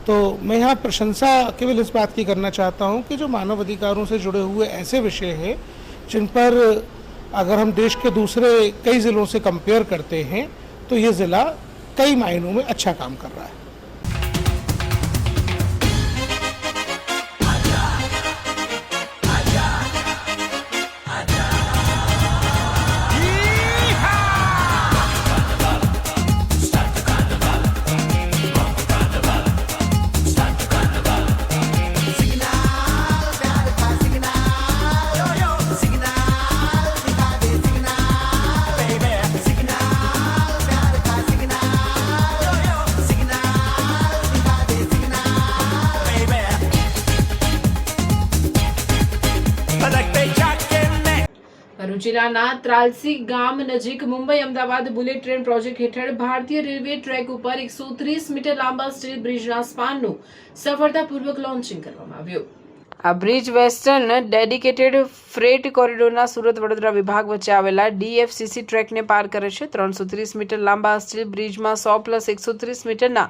तो मैं यहाँ प्रशंसा केवल इस बात की करना चाहता हूँ कि जो मानव अधिकारों से जुड़े हुए ऐसे विषय हैं जिन पर अगर हम देश के दूसरे कई ज़िलों से कंपेयर करते हैं तो ये ज़िला कई मायनों में अच्छा काम कर रहा है. જિલ્લાના ત્રાલસી ગામ નજીક Mumbai Ahmedabad bullet train project હેઠળ ભારતીય રેલવે ટ્રેક ઉપર 130 મીટર લાંબા સ્ટીલ બ્રિજના સ્પાનનું સફળતાપૂર્વક લોન્ચિંગ કરવામાં આવ્યું. આ બ્રિજ વેસ્ટર્ન ડેડિકેટેડ ફ્રેટ કોરિડોરના સુરત વડોદરા વિભાગ વચ્ચે આવેલા DFCC ટ્રેકને પાર કરે છે. 330 મીટર લાંબા સ્ટીલ બ્રિજમાં 100 + 130 મીટરના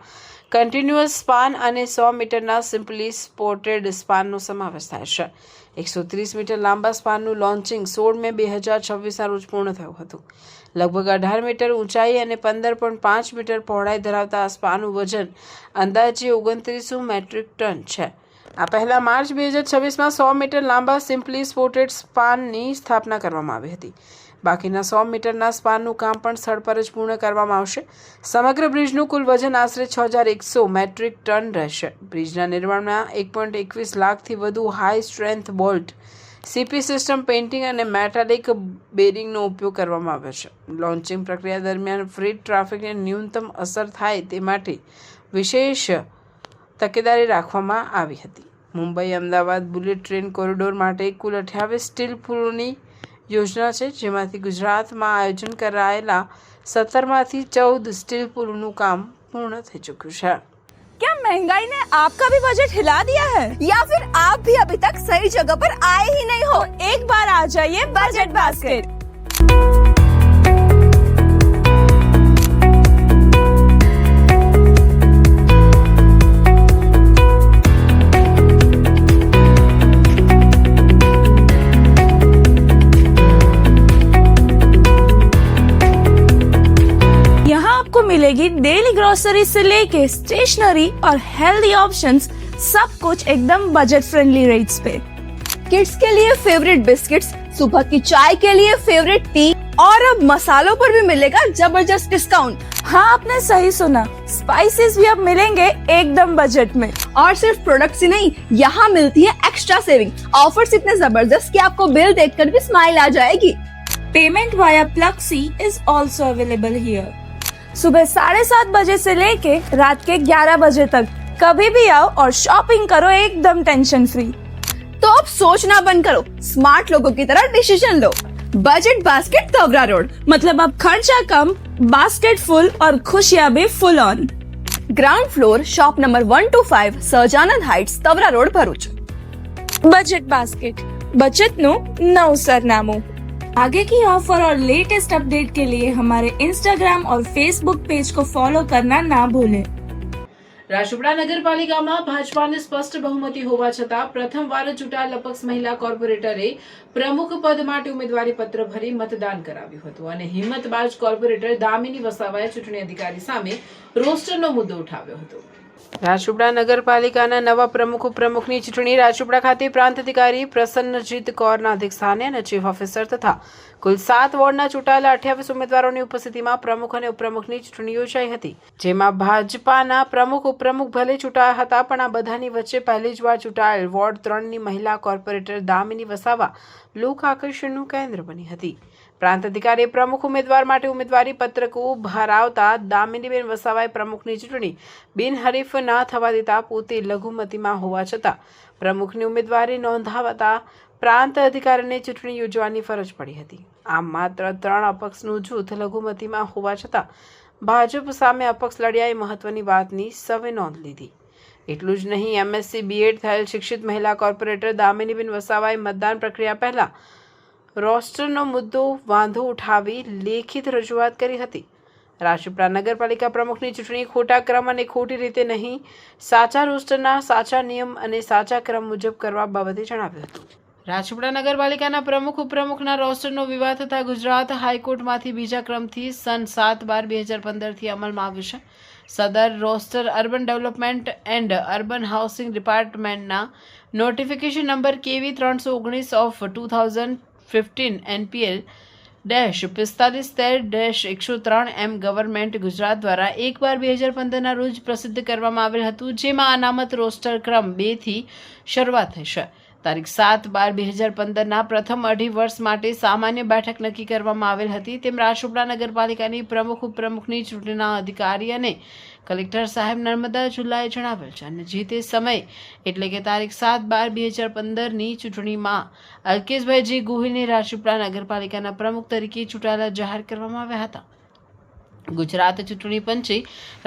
કન્ટિન્યુઅસ સ્પાન અને 100 મીટરના સિમ્પલી સ્પોર્ટેડ સ્પાનનો સમાવેશ થાય છે. 130 મીટર લાંબા સ્પાનનું લોન્ચિંગ 16 મે 2026ના રોજ પૂર્ણ થયું હતું. લગભગ 18 મીટર ઊંચાઈ અને 15.5 મીટર પહોળાઈ ધરાવતા આ સ્પાનનું વજન અંદાજે 2900 મેટ્રિક ટન છે. આ પહેલા માર્ચ 2026માં 100 મીટર લાંબા સિમ્પલી સ્પોર્ટેડ સ્પાનની સ્થાપના કરવામાં આવી હતી. બાકીના 100 મીટરના સ્પાનનું કામ પણ સ્થળ પર જ પૂર્ણ કરવામાં આવશે. સમગ્ર બ્રિજનું કુલ વજન આશરે 6100 મેટ્રિક ટન રહેશે. બ્રિજના નિર્માણમાં 1.21 લાખથી વધુ high strength bolt, CP system, painting અને મેટાલિક બેરિંગનો ઉપયોગ કરવામાં આવ્યો છે. લોન્ચિંગ પ્રક્રિયા દરમિયાન ફ્રેટ ટ્રાફિકને ન્યૂનતમ અસર થાય તે માટે વિશેષ તકેદારી રાખવામાં આવી હતી. Mumbai Ahmedabad bullet train corridor માટે કુલ 28 સ્ટીલ પુલોની યોજના છે, જેમાંથી ગુજરાતમાં આયોજન કરાયેલા 17માંથી 14 સ્ટીલ પુલોનું કામ પૂર્ણ થઈ ચૂક્યું છે. क्या महंगाई ने आपका भी बजट हिला दिया है या फिर आप भी अभी तक सही जगह पर आए ही नहीं हो? तो एक बार आ जाइए बजट बास्केट. मिलेगी डेली ग्रोसरी से लेके स्टेशनरी और हेल्दी ऑप्शंस, सब कुछ एकदम बजट फ्रेंडली रेट्स पे. किड्स के लिए फेवरेट बिस्किट्स, सुबह की चाय के लिए फेवरेट टी और अब मसालों पर भी मिलेगा जबरदस्त डिस्काउंट. हाँ, आपने सही सुना, स्पाइसेस भी अब मिलेंगे एकदम बजट में. और सिर्फ प्रोडक्ट्स ही नहीं, यहाँ मिलती है एक्स्ट्रा सेविंग. ऑफर्स इतने जबरदस्त कि आपको बिल देखकर भी स्माइल आ जाएगी. Payment via Pluxee is also available here. सुबह 7:30 बजे से लेके रात के 11 बजे तक कभी भी आओ और शॉपिंग करो एकदम टेंशन फ्री. तो अब सोचना बंद करो, स्मार्ट लोगों की तरह डिसीजन लो. Budget basket Tavra road. मतलब अब खर्चा कम, बास्केट फुल और खुशियां भी full on. Ground floor, shop number 125, Sahajanand heights, Tavra road, Bharuch. Budget basket, बचत नो नव सरनामों. आगे की ऑफर और लेटेस्ट अपडेट के लिए हमारे इंस्टाग्राम और फेसबुक पेज को फॉलो करना ना भूलें. રાજપીપળા નગરપાલિકામાં ભાજપાને સ્પષ્ટ બહુમતી હોવા છતાં પ્રથમવાર ચૂંટાયેલ અપક્ષ મહિલા કોર્પોરેટરે પ્રમુખ પદ માટે ઉમેદવારી પત્ર ભરી મતદાન કરાવ્યું હતું અને હિંમતબાજ કોર્પોરેટર દામિની વસાવાએ ચૂંટણી અધિકારી સામે રોસ્ટરનો મુદ્દો ઉઠાવ્યો હતો. રાજપીપળા નગરપાલિકાના નવા પ્રમુખની ચૂંટણી રાજપીપળા ખાતે પ્રાંત અધિકારી પ્રસન્નજીત કૌરના અધ્યક્ષસ્થાને અને ચીફ ઓફિસર તથા કુલ 7 વોર્ડના ચૂંટાયેલા 28 ઉમેદવારોની ઉપસ્થિતિમાં પ્રમુખ અને ઉપપ્રમુખની ચૂંટણી યોજાઈ હતી, જેમાં ભાજપાના પ્રમુખ ઉપપ્રમુખ ભલે ચૂંટાયા હતા, પણ આ બધાની વચ્ચે પહેલી જ વાર ચૂંટાયેલ વોર્ડ 3ની મહિલા કોર્પોરેટર દામિની વસાવા લોક આકર્ષણનું કેન્દ્ર બની હતી. પ્રાંત અધિકારીએ પ્રમુખ ઉમેદવાર માટે ઉમેદવારી પત્રકો ભરાવતા દામિનીબેન વસાવાએ પ્રમુખની ચૂંટણી બિનહરીફ ના થવા દેતા પોતે લઘુમતીમાં હોવા છતાં પ્રમુખની ઉમેદવારી નોંધાવતા પ્રાંત અધિકારીને ચૂંટણી યોજવાની ફરજ પડી હતી. આમ માત્ર 3 અપક્ષનું જૂથ લઘુમતીમાં હોવા છતાં ભાજપ સામે અપક્ષ લડ્યા એ મહત્વની વાતની સૌએ નોંધ લીધી. એટલું જ નહીં, MSc BEd થયેલ શિક્ષિત મહિલા કોર્પોરેટર દામિનીબેન વસાવાએ મતદાન પ્રક્રિયા પહેલા રોસ્ટરનો મુદ્દો વાંધો ઉઠાવી લેખિત રજૂઆત કરી હતી. રાજપીપળા નગરપાલિકા પ્રમુખની ચૂંટણી ખોટા ક્રમ અને ખોટી રીતે નહીં, સાચા રોસ્ટરના સાચા નિયમ અને સાચા ક્રમ મુજબ કરવા બાબતે જણાવ્યું હતું. રાજપીપળા નગરપાલિકાના પ્રમુખ ઉપપ્રમુખના રોસ્ટરનો વિવાદ થતા ગુજરાત હાઈકોર્ટમાંથી બીજા ક્રમથી સન 7/12/2015થી અમલમાં આવ્યું છે. સદર roster urban development and urban housing ડિપાર્ટમેન્ટના notification number KV 319/2015 NPL-4513-103 government Gujarat દ્વારા 1/12/2015ના રોજ પ્રસિદ્ધ કરવામાં આવેલ હતું, જેમાં અનામત રોસ્ટર ક્રમ 2થી શરૂઆત થઈ છે. તારીખ 7/12/2015ના પ્રથમ અઢી વર્ષ માટે સામાન્ય બેઠક નક્કી કરવામાં આવેલ હતી. તેમ રાજપીપળા નગરપાલિકાની પ્રમુખ ઉપપ્રમુખની ચૂંટણીના અધિકારી અને કલેક્ટર સાહેબ નર્મદા જિલ્લાએ જણાવેલ છે. અને જે તે સમય એટલે કે તારીખ 7/12/2015ની ચૂંટણીમાં અલ્કેશભાઈ જી ગોહિલને રાજપીપળા નગરપાલિકાના પ્રમુખ તરીકે ચૂંટાયેલા જાહેર કરવામાં આવ્યા હતા. ગુજરાત ચૂંટણી પંચે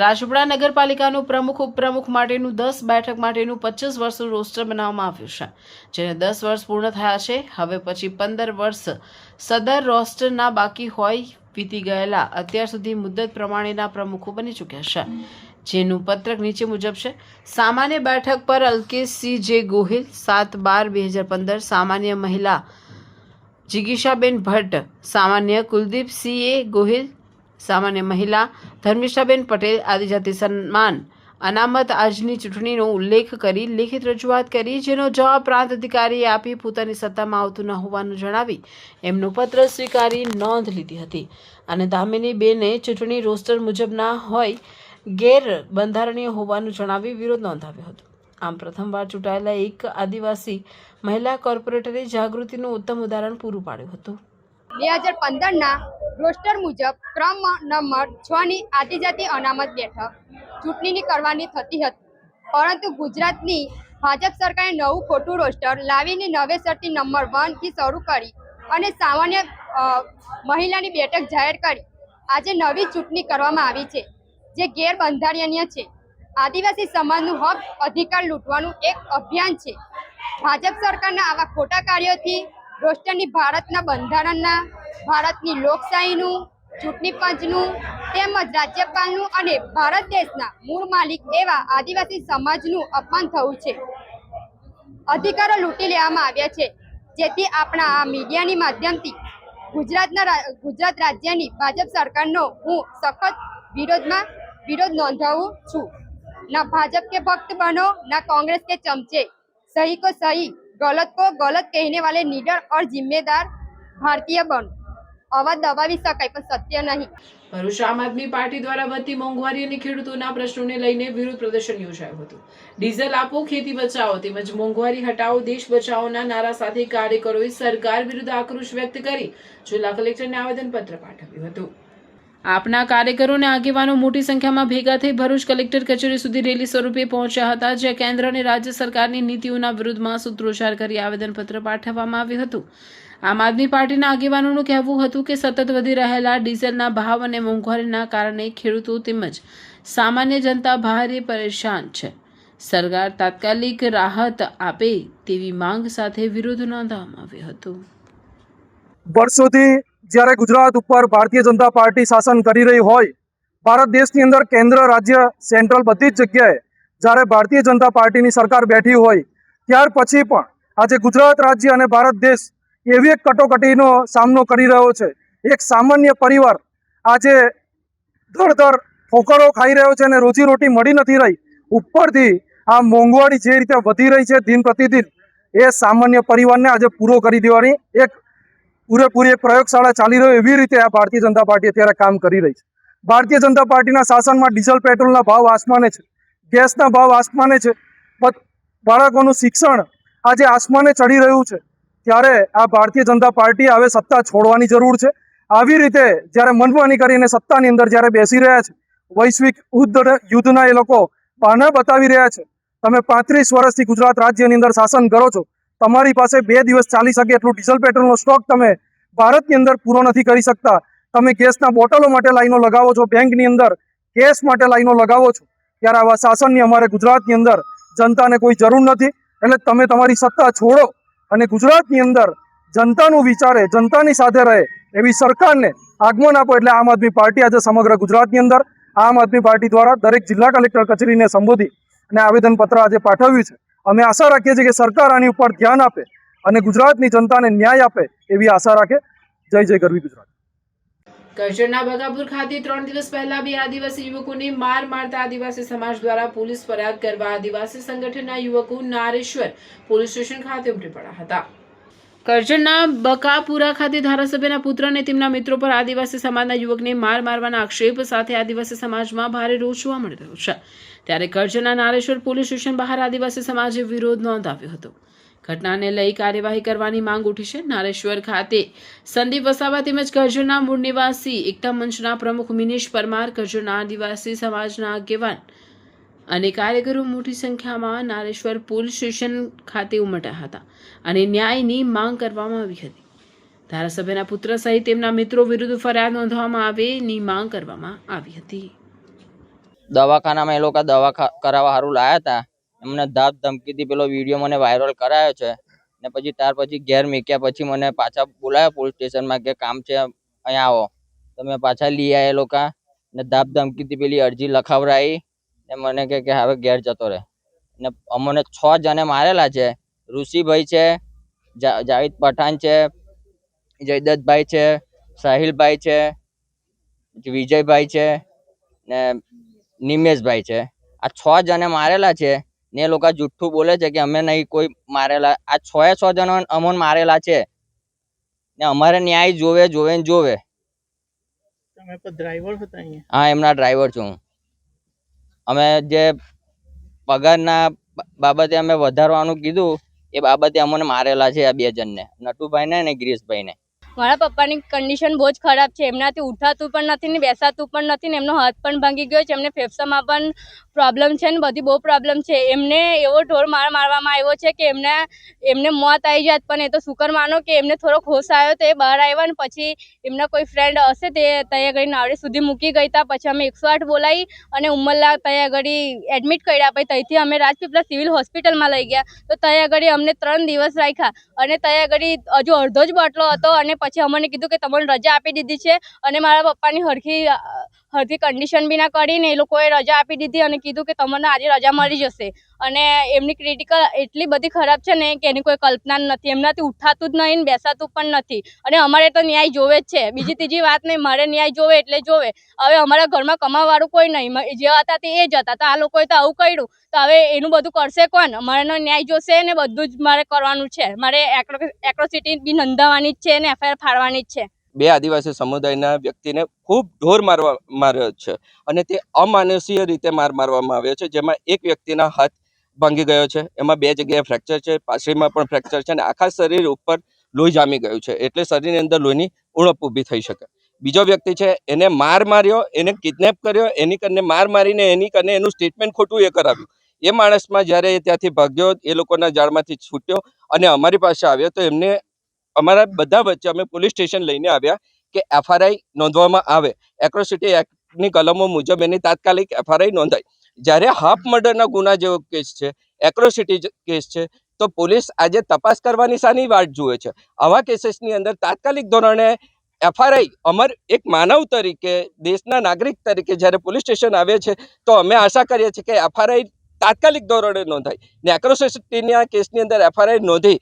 રાજપીપળા નગરપાલિકાનું પ્રમુખ ઉપપ્રમુખ માટેનું 10 બેઠક માટેનું 25 વર્ષનું રોસ્ટર બનાવવામાં આવ્યું છે, જેને 10 વર્ષ પૂર્ણ થયા છે. હવે પછી 15 વર્ષ સદર રોસ્ટરના બાકી હોય. વીતી ગયેલા અત્યાર સુધી મુદ્દત પ્રમાણેના પ્રમુખો બની ચૂક્યા છે, જેનું પત્રક નીચે મુજબ છે. સામાન્ય બેઠક પર અલ્કેશસિંહ જે ગોહિલ 7/12/2015, સામાન્ય મહિલા જિગીશાબેન ભટ્ટ, સામાન્ય કુલદીપસિંહ ગોહિલ, સામાન્ય મહિલા ધર્મિષ્ઠાબેન પટેલ. આદિજાતિ સન્માન અનામત આજની ચૂંટણીનો ઉલ્લેખ કરી લેખિત રજૂઆત કરી, જેનો જવાબ પ્રાંત અધિકારીએ આપી પોતાની સત્તામાં આવતું ન હોવાનું જણાવી એમનું પત્ર સ્વીકારી નોંધ લીધી હતી. અને દામિની બેને ચૂંટણી રોસ્ટર મુજબ ના હોય, ગેરબંધારણીય હોવાનું જણાવી વિરોધ નોંધાવ્યો હતો. આમ પ્રથમવાર ચૂંટાયેલા એક આદિવાસી મહિલા કોર્પોરેટરે જાગૃતિનું ઉત્તમ ઉદાહરણ પૂરું પાડ્યું હતું. 2015ના રોસ્ટર મુજબ ક્રમ નંબર 6ની આદિજાતિ અનામત બેઠક ચૂંટણીની કરવાની થતી હતી, પરંતુ ગુજરાતની ભાજપ સરકારે નવું ખોટું રોસ્ટર લાવીને નવેસરથી નંબર 1થી શરૂ કરી અને સામાન્ય મહિલાની બેઠક જાહેર કરી આજે નવી ચૂંટણી કરવામાં આવી છે, જે ગેરબંધારણીય છે. આદિવાસી સમાજનું હક અધિકાર લૂંટવાનું એક અભિયાન છે. ભાજપ સરકારના આવા ખોટા કાર્યોથી રોસ્ટરની ભારતના બંધારણના, ભારતની લોકશાહીનું, ચૂંટણી પંચનું તેમજ રાજ્યપાલનું અને ભારત દેશના મૂળ માલિક એવા આદિવાસી સમાજનું અપમાન થયું છે. અધિકારો લૂંટી લેવામાં આવ્યા છે, જેથી આપણા આ મીડિયાની માધ્યમથી ગુજરાત રાજ્યની ભાજપ સરકારનો હું સખત વિરોધ નોંધાવું છું. ના ભાજપ કે ભक्त બનો, ના कांग्रेस के चमचे. सही को सही, गलत को गलत कहने वाले निडर और जिम्मेदार भारतीय बनो. अवाज दबावी શકાય પણ સત્ય નહીં. ભરૂચ આમ આદમી પાર્ટી દ્વારા વધતી મોંઘવારી અને ખેડૂતોના પ્રશ્નોને લઈને વિરોધ પ્રદર્શન યોજાયું હતું. ડીઝલ આપો, ખેતી બચાવો તેમજ મોંઘવારી હટાવો, દેશ બચાવોના નારા સાથે કાર્યકરોએ સરકાર વિરુદ્ધ આક્રોશ વ્યક્ત કરી જિલ્લા કલેક્ટરને આવેદનપત્ર પાઠવ્યું હતું. આપના કાર્યકરો અને આગેવાનો મોટી સંખ્યામાં ભેગા થઈ ભરૂચ કલેક્ટર કચેરી સુધી રેલી સ્વરૂપે પહોંચ્યા હતા, જ્યાં કેન્દ્ર અને રાજ્ય સરકારની નીતિઓના વિરુદ્ધમાં સૂત્રોચ્ચાર કરી આવેદનપત્ર પાઠવવામાં આવ્યું હતું. આમ આદમી પાર્ટીના આગેવાનોનું કહેવું હતું કે સતત વધી રહેલા ડીઝલના ભાવ અને મોંઘવારીના કારણે ખેડૂતો તેમજ સામાન્ય જનતા ભારે પરેશાન છે. સરકાર તાત્કાલિક રાહત આપે તેવી માંગ સાથે વિરોધ નોંધવામાં આવ્યો હતો. વર્ષોથી જ્યારે ગુજરાત ઉપર ભારતીય જનતા પાર્ટી શાસન કરી રહી હોય, ભારત દેશની અંદર કેન્દ્ર, રાજ્ય, સેન્ટ્રલ બધી જ જગ્યાએ જ્યારે ભારતીય જનતા પાર્ટીની સરકાર બેઠી હોય, ત્યાર પછી પણ આજે ગુજરાત રાજ્ય અને ભારત દેશ એવી એક કટોકટીનો સામનો કરી રહ્યો છે. એક સામાન્ય પરિવાર આજે ધડ ઠોકરો ખાઈ રહ્યો છે અને રોજીરોટી મળી નથી રહી. ઉપરથી આ મોંઘવારી જે રીતે વધી રહી છે દિન પ્રતિદિન, એ સામાન્ય પરિવારને આજે પૂરો કરી દેવાની એક પૂરેપૂરી એક પ્રયોગશાળા ચાલી રહ્યો એવી રીતે આ ભારતીય જનતા પાર્ટી અત્યારે કામ કરી રહી છે. ભારતીય જનતા પાર્ટીના શાસનમાં ડીઝલ પેટ્રોલના ભાવ આસમાને છે, ગેસના ભાવ આસમાને છે, બાળકોનું શિક્ષણ આજે આસમાને ચડી રહ્યું છે. ત્યારે આ ભારતીય જનતા પાર્ટી હવે સત્તા છોડવાની જરૂર છે. આવી રીતે જ્યારે મનમાની કરીને સત્તાની અંદર જ્યારે બેસી રહ્યા છે, વૈશ્વિક યુદ્ધના એ લોકો બહાના બતાવી રહ્યા છે. તમે 35 વર્ષથી ગુજરાત રાજ્યની અંદર શાસન કરો છો, તમારી પાસે 2 દિવસ ચાલી શકે એટલું ડીઝલ પેટ્રોલનો સ્ટોક તમે ભારતની અંદર પૂરો નથી કરી શકતા. તમે ગેસના બોટલો માટે લાઈનો લગાવો છો, બેંકની અંદર કેશ માટે લાઈનો લગાવો છો. ત્યારે આવા શાસનની અમારે ગુજરાતની અંદર જનતાને કોઈ જરૂર નથી. એટલે તમે તમારી સત્તા છોડો અને ગુજરાતની અંદર જનતાનું વિચારે, જનતાની સાથે રહે એવી સરકારને આગમન આપો. એટલે આમ આદમી પાર્ટી આજે સમગ્ર ગુજરાતની અંદર આમ આદમી પાર્ટી દ્વારા દરેક જિલ્લા કલેક્ટર કચેરીને સંબોધી અને આવેદનપત્ર આજે પાઠવ્યું છે. અમે આશા રાખીએ છીએ કે સરકાર આની ઉપર ધ્યાન આપે અને ગુજરાતની જનતાને ન્યાય આપે એવી આશા રાખે. જય જય ગરવી ગુજરાત. કરજણના બગાપુર ખાતે 3 દિવસ પહેલા 2 આદિવાસી યુવકોને માર મારતા આદિવાસી સમાજ દ્વારા પોલીસ ફરિયાદ કરવા આદિવાસી સંગઠનના યુવકો નારેશ્વર પોલીસ સ્ટેશન ખાતે ઉમટી પડ્યા હતા. કરજણના બકાપુરા ખાતે ધારાસભ્યના પુત્ર અને તેમના મિત્રો પર આદિવાસી સમાજના યુવકને માર મારવાના આક્ષેપ સાથે આદિવાસી સમાજમાં ભારે રોષ જોવા મળી રહ્યો છે. ત્યારે કરજણના નારેશ્વર પોલીસ સ્ટેશન બહાર આદિવાસી સમાજે વિરોધ નોંધાવ્યો હતો. ઘટનાને લઈ કાર્યવાહી કરવાની માંગ ઉઠી છે. નારેશ્વર ખાતે સંદીપ વસાવા તેમજ કરજણના મૂળ નિવાસી એકતા મંચના પ્રમુખ મિનેશ પરમાર, કરજણના આદિવાસી સમાજના આગેવાન અને કાર્યકરો મોટી સંખ્યામાં નારેશ્વર પોલીસ સ્ટેશન ખાતે ઉમટ્યા હતા અને ન્યાયની માંગ કરવામાં આવી હતી. ધારાસભ્યના પુત્ર સહિત તેમના મિત્રો વિરુદ્ધ ફરિયાદ નોંધવામાં આવેની માંગ કરવામાં આવી હતી. દવાખાનામાં એ લોકો દવા કરાવવા સારું લાયા હતા. એમને ધાક ધમકીથી પેલો વિડીયો મને વાયરલ કરાયો છે ને પછી ત્યાર પછી ઘેર મૂક્યા પછી મને પાછા બોલાયા પોલીસ સ્ટેશનમાં કે કામ છે અહીંયા આવો. તો મેં પાછા લઈ આવ્યા એ લોકો ને ધાક ધમકીથી પેલી અરજી લખાવરાઈ ને મને કે હવે ઘેર જતો રહે. ને અમને 6 જણે મારેલા છે. ઋષિભાઈ છે, જાવેદ પઠાણ છે, જયદત્તભાઈ છે, સાહિલભાઈ છે, વિજયભાઈ છે ને નિમેશભાઈ છે. આ 6 જણે મારેલા છે ને એ લોકો જુઠ્ઠું બોલે છે કે અમે નહીં કોઈ મારેલા. આ 6 જણો અમને મારેલા છે ને અમારે ન્યાય જોવે ને જોવે. હા, એમના ડ્રાઈવર છું. અમે જે પગારના બાબતે અમે વધારવાનું કીધું એ બાબતે અમને મારેલા છે આ 2 જણને, નટુભાઈને ને ગિરીશભાઈને. મારા પપ્પાની કન્ડિશન બહુ જ ખરાબ છે. એમનાથી ઉઠાતું પણ નથી ને બેસાતું પણ નથી ને એમનો હાથ પણ ભાંગી ગયો છે. એમને ફેફસામાં પણ પ્રોબ્લેમ છે ને બધી બહુ પ્રોબ્લેમ છે. એમને એવો ઢોર મારવામાં આવ્યો છે કે એમને મોત આવી જાત, પણ એ તો શુકર માનો કે એમને થોડોક હોશ આવ્યો તો એ બહાર આવ્યા ને પછી એમના કોઈ ફ્રેન્ડ હશે તે ત્યાં આગળ નાવડી સુધી મૂકી ગઈ હતા. પછી અમે 108 બોલાવી અને ઉમરલા ત્યાં આગળ એડમિટ કર્યા. પછી ત્યાંથી અમે રાજપીપળા સિવિલ હોસ્પિટલમાં લઈ ગયા તો ત્યાં આગળ અમને 3 દિવસ રાખ્યા અને ત્યાં આગળ હજુ અડધો જ બાટલો હતો અને પછી અમને કીધું કે તમને રજા આપી દીધી છે અને મારા પપ્પાની હરખી કન્ડિશન બી ના કરીને એ લોકોએ રજા આપી દીધી અને કીધું કે તમને આજે રજા મળી જશે. અને એમની ક્રિટિકલ એટલી બધી ખરાબ છે ને કે એની કોઈ કલ્પના નથી. એમનાથી ઉઠાતું જ નહીં ને બેસાતું પણ નથી અને અમારે તો ન્યાય જોવે જ છે. બીજી ત્રીજી વાત નહીં, મારે ન્યાય જોવે એટલે જોવે. હવે અમારા ઘરમાં કમાવાવાળું કોઈ નહીં, જે હતા તે એ જ હતા. તો આ લોકોએ તો આવું કર્યું તો હવે એનું બધું કરશે કોણ? અમારે ન્યાય જોશે ને બધું જ મારે કરવાનું છે. મારે એટ્રોસિટી બી નોંધાવવાની જ છે ને FIR ફાડવાની જ છે. 2 આદિવાસી સમુદાયના વ્યક્તિને ખૂબ ઢોર માર્યો છે અને તે અમાનુષીય રીતે મારવામાં આવ્યો છે, જેમાં એક વ્યક્તિના હાથ ભાંગી ગયો છે, એમાં 2 જગ્યાએ ફ્રેક્ચર છે, પાછળમાં પણ ફ્રેક્ચર છે અને આખા શરીર ઉપર લોહી જામી ગયું છે, એટલે શરીરની અંદર લોહીની ઉણપ ઊભી થઈ શકે. બીજો વ્યક્તિ છે એને માર્યો, એને કિડનેપ કર્યો, એની કને મારીને એની કને એનું સ્ટેટમેન્ટ ખોટું એ કરાવ્યું. એ માણસમાં જ્યારે એ ત્યાંથી ભાગ્યો, એ લોકોના જાળમાંથી છૂટ્યો અને અમારી પાસે આવ્યો તો એમને અમારા બધા વચ્ચે અમે પોલીસ સ્ટેશન લઈને આવ્યા કે FRI નોંધવામાં આવે. એટ્રોસિટી એક્ટની કલમો મુજબ એની તાત્કાલિક FRI નોંધાય. જ્યારે હાફ મર્ડરના ગુના જેવો કેસ છે, એટ્રોસિટી કેસ છે, તો પોલીસ આજે તપાસ કરવાની શાની વાટ જુએ છે? આવા કેસીસની અંદર તાત્કાલિક ધોરણે FRI અમર એક માનવ તરીકે, દેશના નાગરિક તરીકે જ્યારે પોલીસ સ્ટેશન આવે છે તો અમે આશા કરીએ છીએ કે FRI તાત્કાલિક ધોરણે નોંધાય ને એટ્રોસિટીના કેસની અંદર FRI નોંધી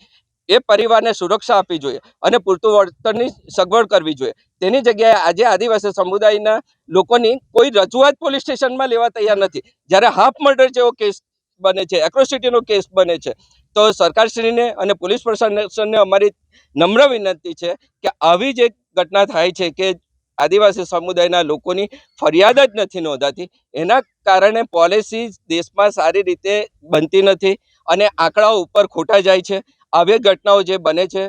એ પરિવારને સુરક્ષા આપવી જોઈએ અને પૂરતું વળતરની સગવડ કરવી જોઈએ. તેની જગ્યાએ આજે આદિવાસી સમુદાયના લોકોની કોઈ રજૂઆત પોલીસ સ્ટેશનમાં લેવા તૈયાર નથી. જ્યારે હાફ મર્ડર જેવો કેસ બને છે, એટ્રોસિટીનો કેસ બને છે, તો સરકારશ્રીને અને પોલીસ પ્રશાસનને અમારી નમ્ર વિનંતી છે કે આવી જે ઘટના થાય છે કે આદિવાસી સમુદાયના લોકોની ફરિયાદ જ નથી નોંધાતી, એના કારણે પોલિસી દેશમાં સારી રીતે બનતી નથી અને આંકડાઓ ઉપર ખોટા જાય છે. આવી ઘટનાઓ જે બને છે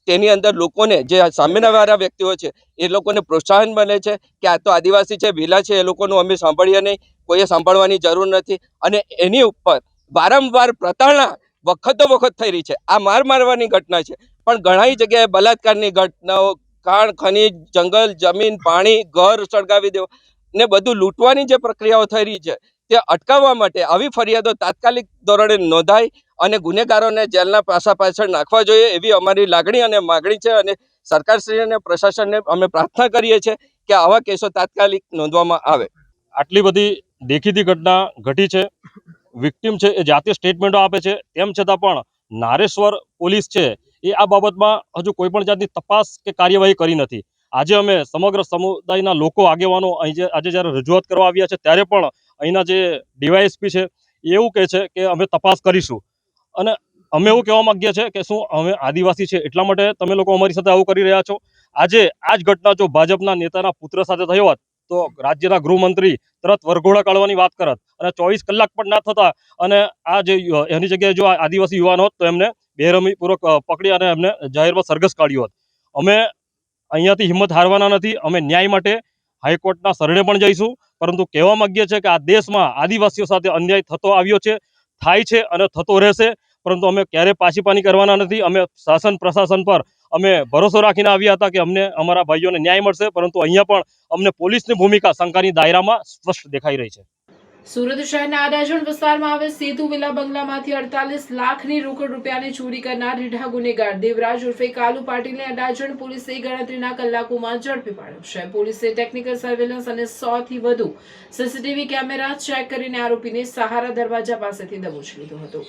તેની અંદર લોકોને, જે સામેવાળા વ્યક્તિઓ છે એ લોકોને પ્રોત્સાહન મળે છે કે આ તો આદિવાસી છે, ભીલા છે, એ લોકોનું અમે સાંભળીએ નહીં, કોઈએ સાંભળવાની જરૂર નથી. અને એની ઉપર વારંવાર પ્રતારણા વખત થઈ રહી છે. આ મારવાની ઘટના છે, પણ ઘણી જગ્યાએ બલાત્કારની ઘટનાઓ, ખાણ ખનીજ, જંગલ, જમીન, પાણી, ઘર સળગાવી દેવું ને બધું લૂંટવાની જે પ્રક્રિયાઓ થઈ રહી છે તે અટકાવવા માટે આવી ફરિયાદો તાત્કાલિક ધોરણે નોંધાય અને ગુનેગારોને જેલના પાસા પાછળ નાખવા જોઈએ એવી અમારી લાગણી અને માગણી છે. અને સરકારશ્રી અને પ્રશાસનને અમે પ્રાર્થના કરીએ છીએ કે આવા કેસો તાત્કાલિક નોંધવામાં આવે. આટલી બધી દેખીતી ઘટના ઘટી છે, વિક્ટિમ છે એ જાતે સ્ટેટમેન્ટો આપે છે, તેમ છતાં પણ નારેશ્વર પોલીસ છે એ આ બાબતમાં હજુ કોઈ પણ જાતની તપાસ કે કાર્યવાહી કરી નથી. આજે અમે સમગ્ર સમુદાયના લોકો, આગેવાનો આજે જ્યારે રજૂઆત કરવા આવ્યા છે ત્યારે પણ અહીંના જે ડીવાયએસપી છે એવું કહે છે કે અમે તપાસ કરીશું. અને અમે એવું કહેવા માંગીએ છીએ કે શું અમે આદિવાસી છે એટલા માટે તમે લોકો અમારી સાથે આવું કરી રહ્યા છો? આજે આ જ ઘટના જો ભાજપના નેતાના પુત્ર સાથે થયો હોત તો રાજ્યના ગૃહમંત્રી તરત વરઘોડા કાઢવાની વાત કરત અને 24 કલાક પણ ના થતા અને આ જે એની જગ્યાએ જો આદિવાસી યુવાન હોત તો એમને બેરહમીપૂર્વક પકડી અને એમને જાહેરમાં સરઘસ કાઢ્યો હતો. અમે અહીંયાથી હિંમત હારવાના નથી. અમે ન્યાય માટે હાઈકોર્ટના શરણે પણ જઈશું, પરંતુ કહેવા માંગીએ છીએ કે આ દેશમાં આદિવાસીઓ સાથે અન્યાય થતો આવ્યો છે, થાય છે અને થતો રહેશે, પરંતુ અમે ક્યારેય પાછીપાની કરવાના નથી. અમે શાસન પ્રશાસન પર અમે ભરોસો રાખીને આવ્યા હતા કે અમને અમારા ભાઈઓને ન્યાય મળશે, પરંતુ અહીંયા પણ અમને પોલીસની ભૂમિકા શંકાની દાયરામાં સ્પષ્ટ દેખાઈ રહી છે. સુરત શહેરના અડાજણ વિસ્તારમાં આવેલ સેતુ વિલા બંગલામાંથી 48 લાખની રોકડ રૂપિયાની ચોરી કરનાર રીઢા ગુનેગાર દેવરાજ ઉર્ફે કાલુ પાટીલને અડાજણ પોલીસે ગણતરીના કલાકોમાં ઝડપી પાડ્યો છે. પોલીસે ટેકનિકલ સર્વેલન્સ અને 100 થી વધુ સીસીટીવી કેમેરા ચેક કરીને આરોપીને સહારા દરવાજા પાસેથી દબોચી લીધો હતો.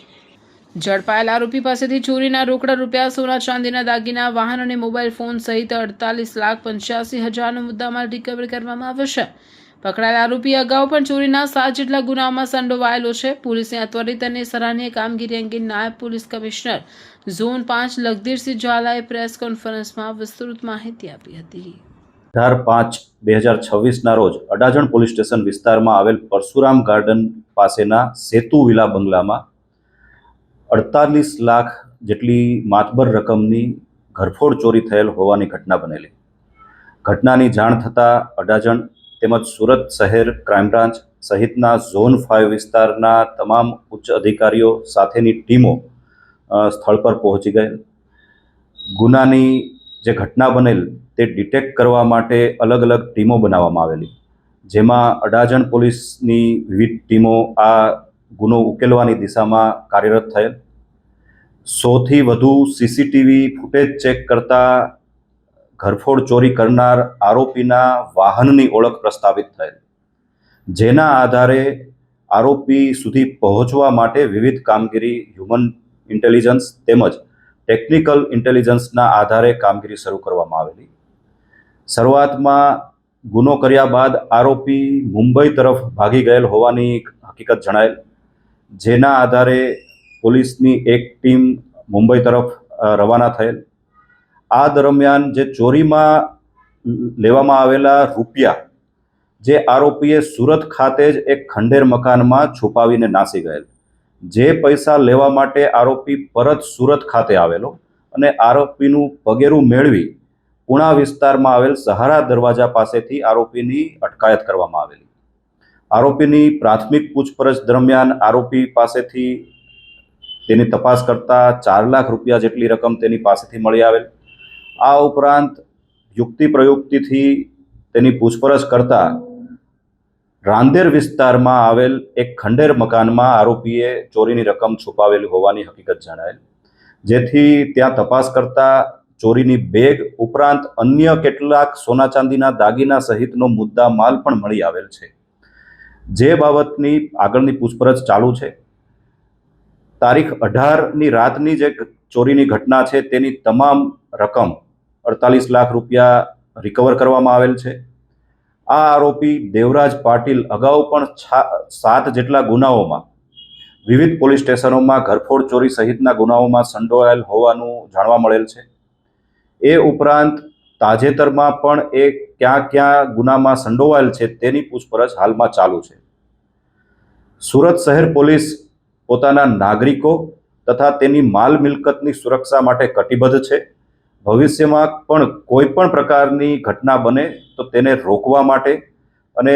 ઝડપાયેલ આરોપી પાસેથી ચોરીના રોકડા રૂપિયા, સોના ચાંદીના દાગીના, વાહન અને મોબાઈલ ફોન સહિત 48,85,000નો મુદ્દામાલ રિકવર કરવામાં આવ્યો છે. પકડાયેલ આરોપી અગાઉ પણ ચોરીના 7 જેટલા ગુનાઓમાં સંડોવાયેલો છે. પોલીસની આ ત્વરિત અને સરાહનીય કામગીરી અંગે નાયબ પોલીસ કમિશનર ઝોન 5 લખધીરસિંહ ઝાલાએ પ્રેસ કોન્ફરન્સમાં વિસ્તૃત માહિતી આપી હતી. 18/5/2026ના રોજ અડાજણ પોલીસ સ્ટેશન વિસ્તારમાં આવેલ પરશુરામ ગાર્ડન પાસેના સેતુ વિલા બંગલામાં 48 લાખ જેટલી માતબર રકમની ઘરફોડ ચોરી થયેલ હોવાની ઘટના બનેલી. ઘટનાની જાણ થતાં અડાજણ તેમજ સુરત શહેર ક્રાઇમ બ્રાન્ચ સહિતના ઝોન 5 વિસ્તારના તમામ ઉચ્ચ અધિકારીઓ સાથેની ટીમો સ્થળ પર પહોંચી ગયેલ. ગુનાની જે ઘટના બનેલ તે ડિટેક્ટ કરવા માટે અલગ અલગ ટીમો બનાવવામાં આવેલી, જેમાં અડાજણ પોલીસની વિવિધ ટીમો આ ગુનો ઉકેલવાની દિશામાં કાર્યરત થયેલ. 100થી વધુ સીસીટીવી ફૂટેજ ચેક કરતા ઘરફોડ ચોરી કરનાર આરોપીના વાહનની ઓળખ પ્રસ્થાપિત થયેલ, જેના આધારે આરોપી સુધી પહોંચવા માટે વિવિધ કામગીરી હ્યુમન ઇન્ટેલિજન્સ તેમજ ટેકનિકલ ઇન્ટેલિજન્સના આધારે કામગીરી શરૂ કરવામાં આવેલી. શરૂઆતમાં ગુનો કર્યા બાદ આરોપી મુંબઈ તરફ ભાગી ગયેલ હોવાની હકીકત જણાયેલ, જેના આધારે પોલીસની એક ટીમ મુંબઈ તરફ રવાના થયેલ. આ દરમિયાન જે ચોરીમાં લેવામાં આવેલા રૂપિયા જે આરોપીએ સુરત ખાતે જ એક ખંડેર મકાનમાં છુપાવીને નાસી ગયેલ. જે પૈસા લેવા માટે આરોપી પરત સુરત ખાતે આવેલો અને આરોપીનું પગેરું મેળવી પુણા વિસ્તારમાં આવેલ સહારા દરવાજા પાસેથી આરોપીની અટકાયત કરવામાં આવેલી. આરોપીની પ્રાથમિક પૂછપરછ દરમિયાન આરોપી પાસેથી તેની તપાસ કરતા 4 લાખ રૂપિયા જેટલી રકમ તેની પાસેથી મળી આવેલ. આ ઉપરાંત યુક્તિ પ્રયુક્તિથી તેની પૂછપરછ કરતા રાંદેર વિસ્તારમાં આવેલ એક ખંડેર મકાનમાં આરોપીએ ચોરીની રકમ છુપાવેલી હોવાની હકીકત જણાયેલ, જેથી ત્યાં તપાસ કરતા ચોરીની બેગ ઉપરાંત અન્ય કેટલાક સોના ચાંદીના દાગીના સહિતનો મુદ્દા માલ પણ મળી આવેલ છે. જે બાબતની આગળની પૂછપરછ ચાલુ છે. તારીખ 18ની રાતની જે ચોરીની ઘટના છે તેની તમામ રકમ 48 લાખ રૂપિયા રિકવર કરવામાં આવેલ છે. આ આરોપી દેવરાજ પાટીલ અગાઉ પણ 7 જેટલા ગુનાઓમાં વિવિધ પોલીસ સ્ટેશનોમાં ઘરફોડ ચોરી સહિતના ગુનાઓમાં સંડોવાયેલ હોવાનું જાણવા મળેલ છે. એ ઉપરાંત તાજેતરમાં પણ એ ક્યાં ગુનામાં સંડોવાયેલ છે તેની પૂછપરછ હાલમાં ચાલુ છે. સુરત શહેર પોલીસ પોતાના નાગરિકો તથા તેની માલ મિલકતની સુરક્ષા માટે કટિબદ્ધ છે. ભવિષ્યમાં પણ કોઈ પણ પ્રકારની ઘટના બને તો તેને રોકવા માટે અને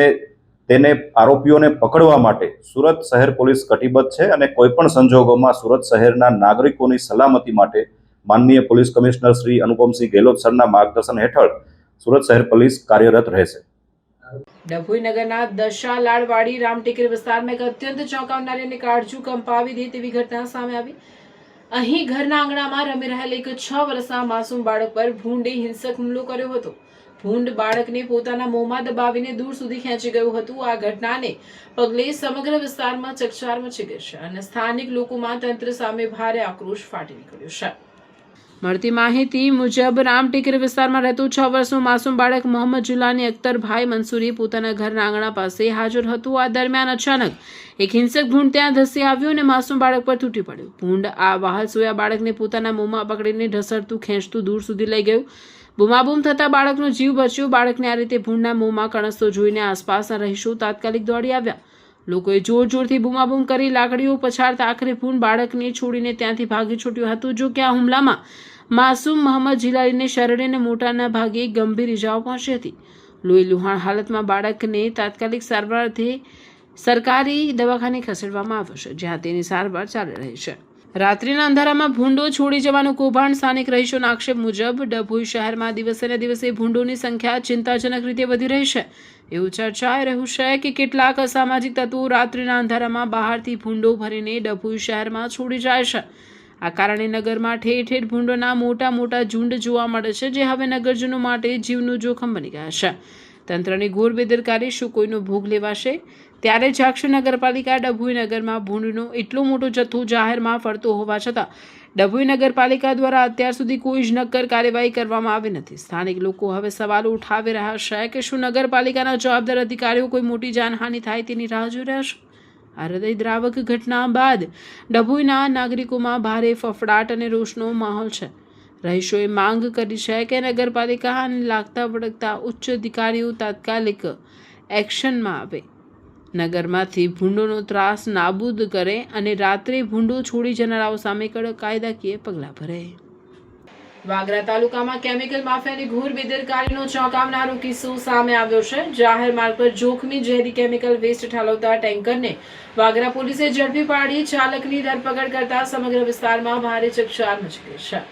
તેને આરોપીઓને પકડવા માટે સુરત શહેર પોલીસ કટિબદ્ધ છે અને કોઈ પણ સંજોગોમાં સુરત શહેરના નાગરિકોની સલામતી માટે માનનીય પોલીસ કમિશનર શ્રી અનુપમસિંહ ગેહલોત સરના માર્ગદર્શન હેઠળ સુરત શહેર પોલીસ કાર્યરત રહેશે. ડભોઈ નગરના દશાલાડવાડી રામટેકરી વિસ્તારમાં એક અત્યંત ચોંકાવનારી અને કાળજુ કંપાવી દે તેવી ઘટના સામે આવી. અહીં ઘરના આંગણામાં રમી રહેલ એક 6 વર્ષના માસૂમ બાળક પર ભૂંડે હિંસક હુમલો કર્યો હતો. ભૂંડ બાળકને પોતાના મોંમાં દબાવીને દૂર સુધી ખેંચી ગયું હતું. આ ઘટનાને પગલે સમગ્ર વિસ્તારમાં ચકચાર મચી ગઈ છે અને સ્થાનિક લોકોમાં તંત્ર સામે ભારે આક્રોશ ફાટી નીકળ્યો છે. મળતી માહિતી મુજબ રામટેકરી વિસ્તારમાં રહેતું 6 વર્ષનું માસૂમ બાળક મોહમ્મદ જુલાની અખ્તરભાઈ મંસૂરી પોતાના ઘરના આંગણા પાસે હાજર હતું. આ દરમિયાન અચાનક એક હિંસક ભૂંડ ત્યાં ધસી આવ્યો અને માસૂમ બાળક પર તૂટી પડ્યો. ભૂંડ આ વહાલ સોયા બાળકને પોતાના મોંમાં પકડીને ઢસડતું ખેંચતું દૂર સુધી લઈ ગયું. બૂમાબૂમ થતાં બાળકનો જીવ બચ્યો. બાળકને આ રીતે ભૂંડના મોંમાં કણસતો જોઈને આસપાસના રહીશો તાત્કાલિક દોડી આવ્યા. લોકોએ જોર જોરથી બૂમાબૂમ કરી લાકડીઓ પછાડતા આખરે ભૂંડ બાળકને છોડીને ત્યાંથી ભાગી છૂટ્યું હતું. જો કે આ હુમલામાં માસૂમ મોહમ્મદ જિલાલીને શરણે અને મોટાના ભાગે ગંભીર ઇજાઓ પહોંચી હતી. લોહી લુહાણ હાલતમાં બાળકને તાત્કાલિક સારવારથી સરકારી દવાખાને ખસેડવામાં આવ્યો છે, જ્યાં તેની સારવાર ચાલી રહી છે. રાત્રિના અંધારામાં ભૂંડો છોડી જવાનું કૌભાંડ. સ્થાનિક રહીશોના આક્ષેપ મુજબ ડભોઈ શહેરમાં દિવસે ને દિવસે ભૂંડોની સંખ્યા ચિંતાજનક રીતે વધી રહી છે. એવું ચર્ચાઈ રહ્યું છે કે કેટલાક અસામાજિક તત્વો રાત્રિના અંધારામાં બહારથી ભૂંડો ભરીને ડભોઈ શહેરમાં છોડી જાય છે. આ કારણે નગરમાં ઠેર ઠેર ભૂંડોના મોટા મોટા ઝુંડ જોવા મળે છે, જે હવે નગરજનો માટે જીવનું જોખમ બની ગયા છે. તંત્રની ઘોર બેદરકારી શું કોઈનો ભોગ લેવાશે? ત્યારે જાગશે નગરપાલિકા. ડભોઈ નગરમાં ભૂંડનો એટલો મોટો જથ્થો જાહેરમાં ફરતો હોવા છતાં ડભોઈ નગરપાલિકા દ્વારા અત્યાર સુધી કોઈ જ નક્કર કાર્યવાહી કરવામાં આવી નથી. સ્થાનિક લોકો હવે સવાલો ઉઠાવી રહ્યા છે કે શું નગરપાલિકાના જવાબદાર અધિકારીઓ કોઈ મોટી જાનહાનિ થાય તેની રાહ જોઈ રહ્યા છે. આ હૃદયદ્રાવક ઘટના બાદ ડભોઈના નાગરિકોમાં ભારે ફફડાટ અને રોષનો માહોલ છે. રહીશોએ માંગ કરી છે કે નગરપાલિકાને લાગતા વળગતા ઉચ્ચ અધિકારીઓ તાત્કાલિક એક્શનમાં આવે, નગરમાંથી ભૂંડોનો ત્રાસ નાબૂદ કરે અને રાત્રે ભૂંડો છોડી જનારાઓ સામે કડક કાયદાકીય પગલાં ભરે. વાગરા તાલુકામાં કેમિકલ માફિયાની ઘોર બેદરકારીનો ચોંકાવનારો કિસ્સો સામે આવ્યો છે. જાહેર માર્ગ પર જોખમી ઝેરી કેમિકલ વેસ્ટ ઠાલવતા ટેન્કરને વાગરા પોલીસે ઝડપી પાડી ચાલકની ધરપકડ કરતા સમગ્ર વિસ્તારમાં ભારે ચકચાર મચી ગઈ છે.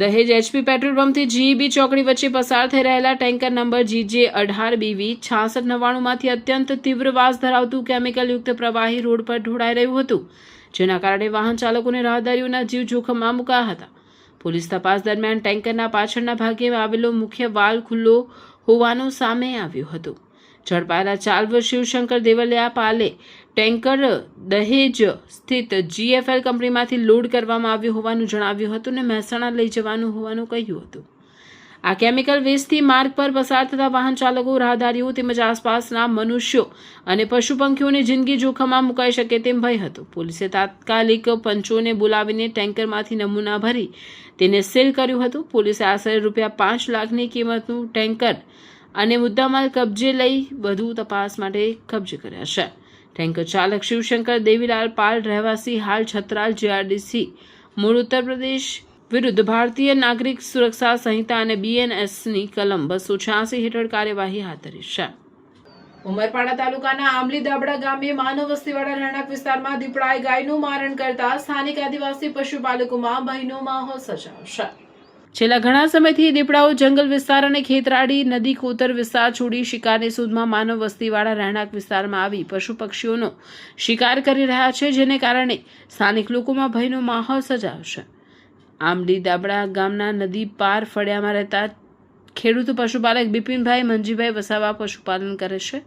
દહેજ HP પેટ્રોલ પંપથી GEB ચોકડી વચ્ચે પસાર થઈ રહેલા ટેન્કર નંબર GJ18BV 6699 માંથી અત્યંત તીવ્ર વાસ ધરાવતું કેમિકલયુક્ત પ્રવાહી રોડ પર ઢોળાઈ રહ્યું હતું, જેના કારણે વાહન ચાલકો અને રાહદારીઓના જીવ જોખમમાં મુકાયા હતા. પોલીસ તપાસ દરમિયાન ટેન્કરના પાછળના ભાગે આવેલો મુખ્ય વાલ્વ ખુલ્લો હોવાનું સામે આવ્યું હતું. ઝડપાયેલા ચાલક શિવશંકર દેવલિયા પાલે ટેન્કર દહેજ સ્થિત GFL કંપનીમાંથી લોડ કરવામાં આવ્યું હોવાનું જણાવ્યું હતું અને મહેસાણા લઈ જવાનું હોવાનું કહ્યું હતું. આ કેમિકલ વેસ્ટથી માર્ગ પર પસાર થતા વાહન ચાલકો, રાહદારીઓ તેમજ આસપાસના મનુષ્યો અને પશુ પંખીઓની જિંદગી જોખમમાં મુકાઈ શકે તેમ ભય હતો. પોલીસે તાત્કાલિક પંચોને બોલાવીને ટેન્કરમાંથી નમૂના ભરી તેને સીલ કર્યું હતું. પોલીસે આશરે ₹5 લાખની કિંમતનું ટેન્કર અને મુદ્દામાલ કબજે લઈ વધુ તપાસ માટે કબજે કર્યા છે. ટેન્કર ચાલક શિવશંકર દેવીલાલ પાલ, રહેવાસી હાલ છત્રાલ, JRDC મૂળ ઉત્તર પ્રદેશ વિરુદ્ધ ભારતીય નાગરિક સુરક્ષા સંહિતા અને BNSની કલમ 286 હેઠળ કાર્યવાહી હાથ ધરી છે. ઉમરપાડા તાલુકાના આંબલી દાબડા ગામે માનવ વસ્તીવાળા રહેણાંક વિસ્તારમાં દીપડાએ ગાયનું મારણ કરતા સ્થાનિક આદિવાસી પશુપાલકોમાં ભયનો માહોલ સર્જાયો છે. છેલ્લા ઘણા સમયથી દીપડાઓ જંગલ વિસ્તાર અને ખેતરાડી નદી કોતર વિસ્તાર છોડી શિકારની શોધમાં માનવ વસ્તીવાળા રહેણાંક વિસ્તારમાં આવી પશુ પક્ષીઓનો શિકાર કરી રહ્યા છે, જેને કારણે સ્થાનિક લોકોમાં ભયનો માહોલ સર્જાયો છે. આંબલી દાબડા ગામના નદી પાર ફળિયામાં રહેતા ખેડૂત પશુપાલક બિપિનભાઈ મંજીભાઈ વસાવા પશુપાલન કરે છે.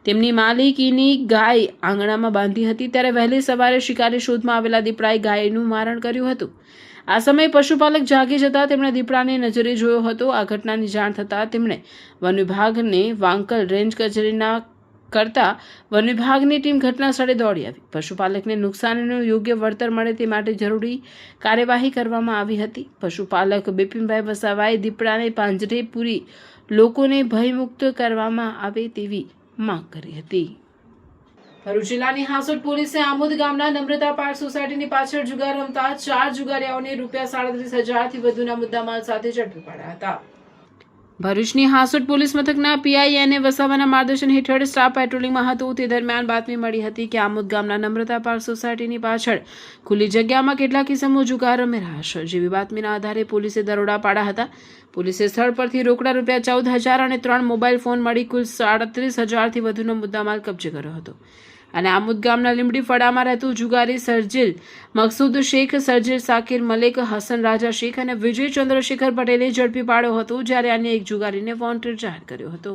તેમની માલિકીની ગાય આંગણામાં બાંધી હતી, ત્યારે વહેલી સવારે શિકારી શોધમાં આવેલા દીપડાએ ગાયનું મારણ કર્યું હતું. આ સમયે પશુપાલક જાગી જતા તેમણે દીપડાને નજરે જોયો હતો. આ ઘટનાની જાણ થતાં તેમણે વન વિભાગને વાંકલ રેન્જ કચેરીના કરતા વન વિભાગની ટીમ ઘટના સ્થળે દોડી આવી. પશુપાલકને નુકસાનીનું યોગ્ય વળતર મળે તે માટે જરૂરી કાર્યવાહી કરવામાં આવી હતી. પશુપાલક બિપિનભાઈ વસાવાએ દીપડાને પાંજરે પૂરી લોકોને ભયમુક્ત કરવામાં આવે તેવી માંગ કરી હતી. ભરૂચ જિલ્લાની હાંસોટ પોલીસે આમોદ ગામના નમ્રતા પાર્ક સોસાયટીની પાછળ જુગાર રમતા 4 જુગારીયાઓને ₹37,000થી વધુના મુદ્દામાલ સાથે ઝડપી પાડ્યા હતા. ભરૂચની હાંસોટ પોલીસ મથકના PIN વસાવાના માર્ગદર્શન હેઠળ સ્ટાફ પેટ્રોલિંગમાં હતો. તે દરમિયાન બાતમી મળી હતી કે આમોદ ગામના નમ્રતા પાર્ક સોસાયટીની પાછળ ખુલ્લી જગ્યામાં કેટલાક ઇસમો જુગાર રમી રહ્યા છે. જેવી બાતમીના આધારે પોલીસે દરોડા પાડ્યા હતા. પોલીસે સ્થળ પરથી રોકડા ₹14,000 અને 3 મોબાઈલ ફોન મળી કુલ ₹37,000થી વધુનો મુદ્દામાલ કબજે કર્યો હતો. અને આમોદ ગામના લીંબડી ફળામાં રહેતું જુગારી સરજીલ મકસૂદ શેખ, સરજીલ સાકિર મલેક, હસન રાજા શેખ અને વિજય ચંદ્રશેખર પટેલે ઝડપી પાડ્યો હતો, જ્યારે અન્ય એક જુગારીને વોન્ટેડ જાહેર કર્યો હતો.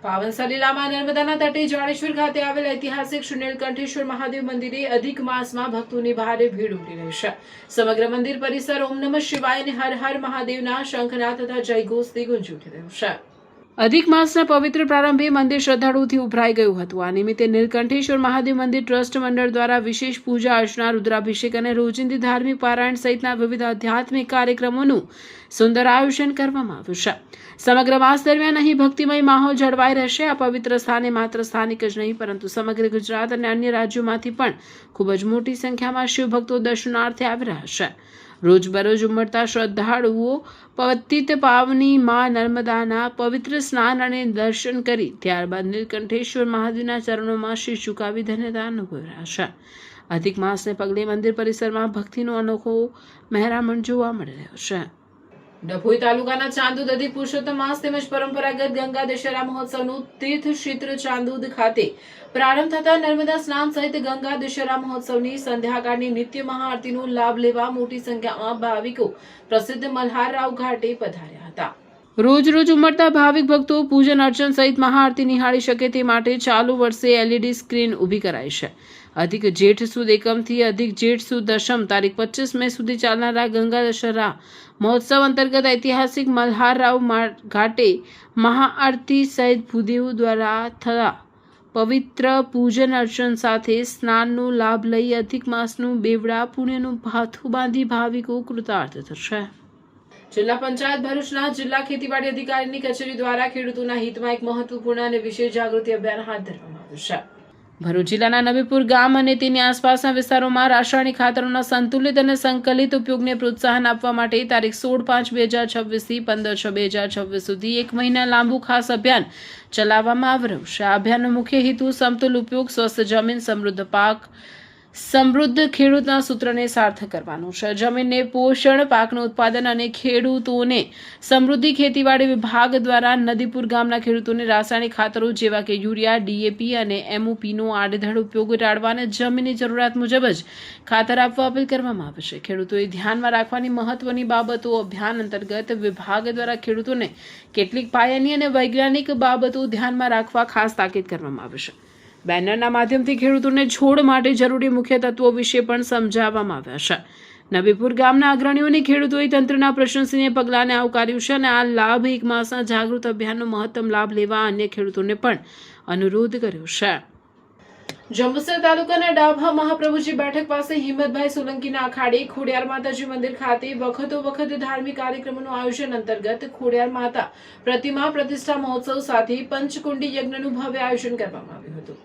પાવન સલીલામાં નર્મદાના તટે જાડેશ્વર ખાતે આવેલ ઐતિહાસિક શ્રી નીલકંઠેશ્વર મહાદેવ મંદિરે અધિક માસમાં ભક્તોની ભારે ભીડ ઉમટી રહી છે. સમગ્ર મંદિર પરિસર ઓમ નમઃ શિવાય અને હર હર મહાદેવના શંખના તથા જયઘોષથી ગુંજી ઉઠી રહ્યું છે. અધિક માસના પવિત્ર પ્રારંભે મંદિર શ્રદ્ધાળુઓથી ઉભરાઈ ગયું હતું. આ નિમિત્તે નીલકંઠેશ્વર મહાદેવ મંદિર ટ્રસ્ટ મંડળ દ્વારા વિશેષ પૂજા અર્ચના, રુદ્રાભિષેક અને રોજિંદી ધાર્મિક પારાયણ સહિતના વિવિધ આધ્યાત્મિક કાર્યક્રમોનું સુંદર આયોજન કરવામાં આવ્યું છે. સમગ્ર માસ દરમિયાન અહીં ભક્તિમય માહોલ જળવાઈ રહેશે. આ પવિત્ર સ્થાને માત્ર સ્થાનિક જ નહીં પરંતુ સમગ્ર ગુજરાત અને અન્ય રાજ્યોમાંથી પણ ખૂબ જ મોટી સંખ્યામાં શિવભક્તો દર્શનાર્થે આવી રહ્યા છે. રોજબરોજ ઉમટતા શ્રદ્ધાળુઓ પતિત પાવની મા નર્મદાના પવિત્ર સ્નાન અને દર્શન કરી ત્યારબાદ નીલકંઠેશ્વર મહાદેવના ચરણોમાં શીશ ઝુકાવી ધન્યતા અનુભવી રહ્યા છે. અધિક માસને પગલે મંદિર પરિસરમાં ભક્તિનો અનોખો મહેરામણ જોવા મળી રહ્યો છે. ડભોઈ તાલુકાના ચાંદોદ અધિક પુરુષોત્તમ માસ તેમજ પરંપરાગત ગંગા દશેરા મહોત્સવનું તીર્થ ક્ષેત્ર ચાંદોદ ખાતે પ્રારંભ થતા નર્મદા સ્નાન સહિત ગંગા દશેરા મહોત્સવની સંધ્યાકાળની નિત્ય મહાઆરતીનો લાભ લેવા મોટી સંખ્યામાં ભાવિકો પ્રસિદ્ધ મલ્હારરાવ ઘાટે પધાર્યા હતા. રોજ ઉમટતા ભાવિક ભક્તો પૂજન અર્ચન સહિત મહાઆરતી નિહાળી શકે તે માટે ચાલુ વર્ષે LED સ્ક્રીન ઊભી કરાઈ છે. અધિક જેઠ સુદ એકમથી અધિક જેઠ સુદ દશમ તારીખ 25 મે સુધી ચાલનારા ગંગા દશેરા મહોત્સવ અંતર્ગત ઐતિહાસિક મલ્હારરાવ ઘાટે મહાઆરતી સહિત ભૂદેવો દ્વારા થતા પવિત્ર પૂજન અર્ચન સાથે સ્નાનનો લાભ લઈ અધિક માસનું બેવડા પુણ્યનું ભાથું બાંધી ભાવિકો કૃતાર્થ થશે. જિલ્લા પંચાયત ભરૂચના જિલ્લા ખેતીવાડી અધિકારીની કચેરી દ્વારા ખેડૂતોના હિતમાં એક મહત્વપૂર્ણ અને વિશેષ જાગૃતિ અભિયાન હાથ ધરવામાં આવ્યું છે. ભરૂચ જિલ્લાના નબીપુર ગામ અને તેની આસપાસના વિસ્તારોમાં રાસાયણિક ખાતરોના સંતુલિત અને સંકલિત ઉપયોગને પ્રોત્સાહન આપવા માટે તારીખ 16/5/2026 થી 15/6/2026 સુધી 1 મહિના લાંબુ ખાસ અભિયાન ચલાવવામાં આવી રહ્યું છે. આ અભિયાનનો મુખ્ય હેતુ સમતુલ ઉપયોગ, સ્વસ્થ જમીન, સમૃદ્ધ પાક, સમૃદ્ધ ખેડૂતના સૂત્રને સાર્થક કરવાનું છે. જમીનને પોષણ, પાકનું ઉત્પાદન અને ખેડૂતોને સમૃદ્ધિ ખેતીવાડી વિભાગ દ્વારા નદીપુર ગામના ખેડૂતોને રાસાયણિક ખાતરો જેવા કે યુરિયા, DAP અને MOPનો આડેધડ ઉપયોગ ટાળવા અને જમીનની જરૂરિયાત મુજબ જ ખાતર આપવા અપીલ કરવામાં આવે છે. ખેડૂતોએ ધ્યાનમાં રાખવાની મહત્વની બાબતો અભિયાન અંતર્ગત વિભાગ દ્વારા ખેડૂતોને કેટલીક પાયાની અને વૈજ્ઞાનિક બાબતો ધ્યાનમાં રાખવા ખાસ તાકીદ કરવામાં આવે છે. બેનરના માધ્યમથી ખેડૂતોને છોડ માટે જરૂરી મુખ્ય તત્વો વિશે પણ સમજાવવામાં આવ્યા છે. નબીપુર ગામના અગ્રણીઓને ખેડૂતોએ તંત્રના પ્રશંસનીય પગલાંને આવકાર્યું છે અને આ લાભ 1 માસના જાગૃત અભિયાનનો મહત્તમ લાભ લેવા અન્ય ખેડૂતોને પણ અનુરોધ કર્યો છે. જંબુસર તાલુકાના ડાભા મહાપ્રભુજી બેઠક પાસે હિંમતભાઈ સોલંકીના અખાડે ખોડિયાર માતાજી મંદિર ખાતે વખત ધાર્મિક કાર્યક્રમોનું આયોજન અંતર્ગત ખોડિયાર માતા પ્રતિમા પ્રતિષ્ઠા મહોત્સવ સાથે પંચકુંડી યજ્ઞનું ભવ્ય આયોજન કરવામાં આવ્યું હતું.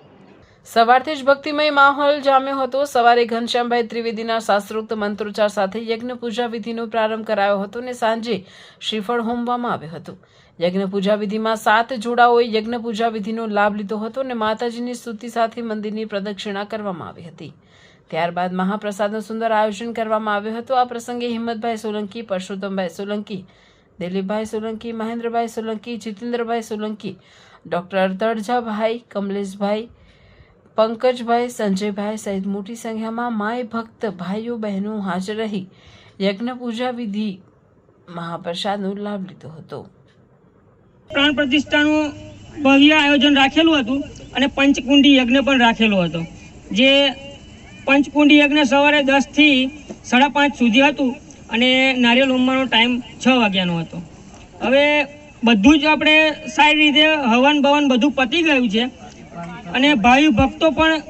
સવારથી જ ભક્તિમય માહોલ જામ્યો હતો. સવારે ઘનશ્યામભાઈ ત્રિવેદીના શાસ્ત્રોક્ત મંત્રોચ્ચાર સાથે યજ્ઞ પૂજા વિધિનો પ્રારંભ કરાયો હતો અને સાંજે શ્રીફળ હોમવામાં આવ્યું હતું. યજ્ઞ પૂજા વિધિમાં 7 જોડાઓએ યજ્ઞ પૂજા વિધિનો લાભ લીધો હતો અને માતાજીની સ્તુતિ સાથે મંદિરની પ્રદક્ષિણા કરવામાં આવી હતી. ત્યારબાદ મહાપ્રસાદનું સુંદર આયોજન કરવામાં આવ્યું હતું. આ પ્રસંગે હિંમતભાઈ સોલંકી, પરસોત્તમભાઈ સોલંકી, દિલીપભાઈ સોલંકી, મહેન્દ્રભાઈ સોલંકી, જીતેન્દ્રભાઈ સોલંકી, ડોક્ટર તળજાભાઈ, કમલેશભાઈ, પંકજભાઈ, સંજયભાઈ સહિત મોટી સંખ્યામાં માય ભક્ત ભાઈઓ બહેનો હાજર રહી યજ્ઞ પૂજા વિધિ મહાપ્રસાદનો લાભ લીધો હતો. પ્રાણ પ્રતિષ્ઠાનું ભવ્ય આયોજન રાખેલું હતું અને પંચકુંડી યજ્ઞ પણ રાખેલો હતો. જે પંચકુંડી યજ્ઞ સવારે 10 થી 5:30 સુધી હતું અને નારિયેળ હોમવાનો ટાઈમ 6 વાગ્યાનો હતો. હવે બધું જ આપણે સારી રીતે હવન ભવન બધું પતી ગયું છે અને ભાવિ ભક્તો પણ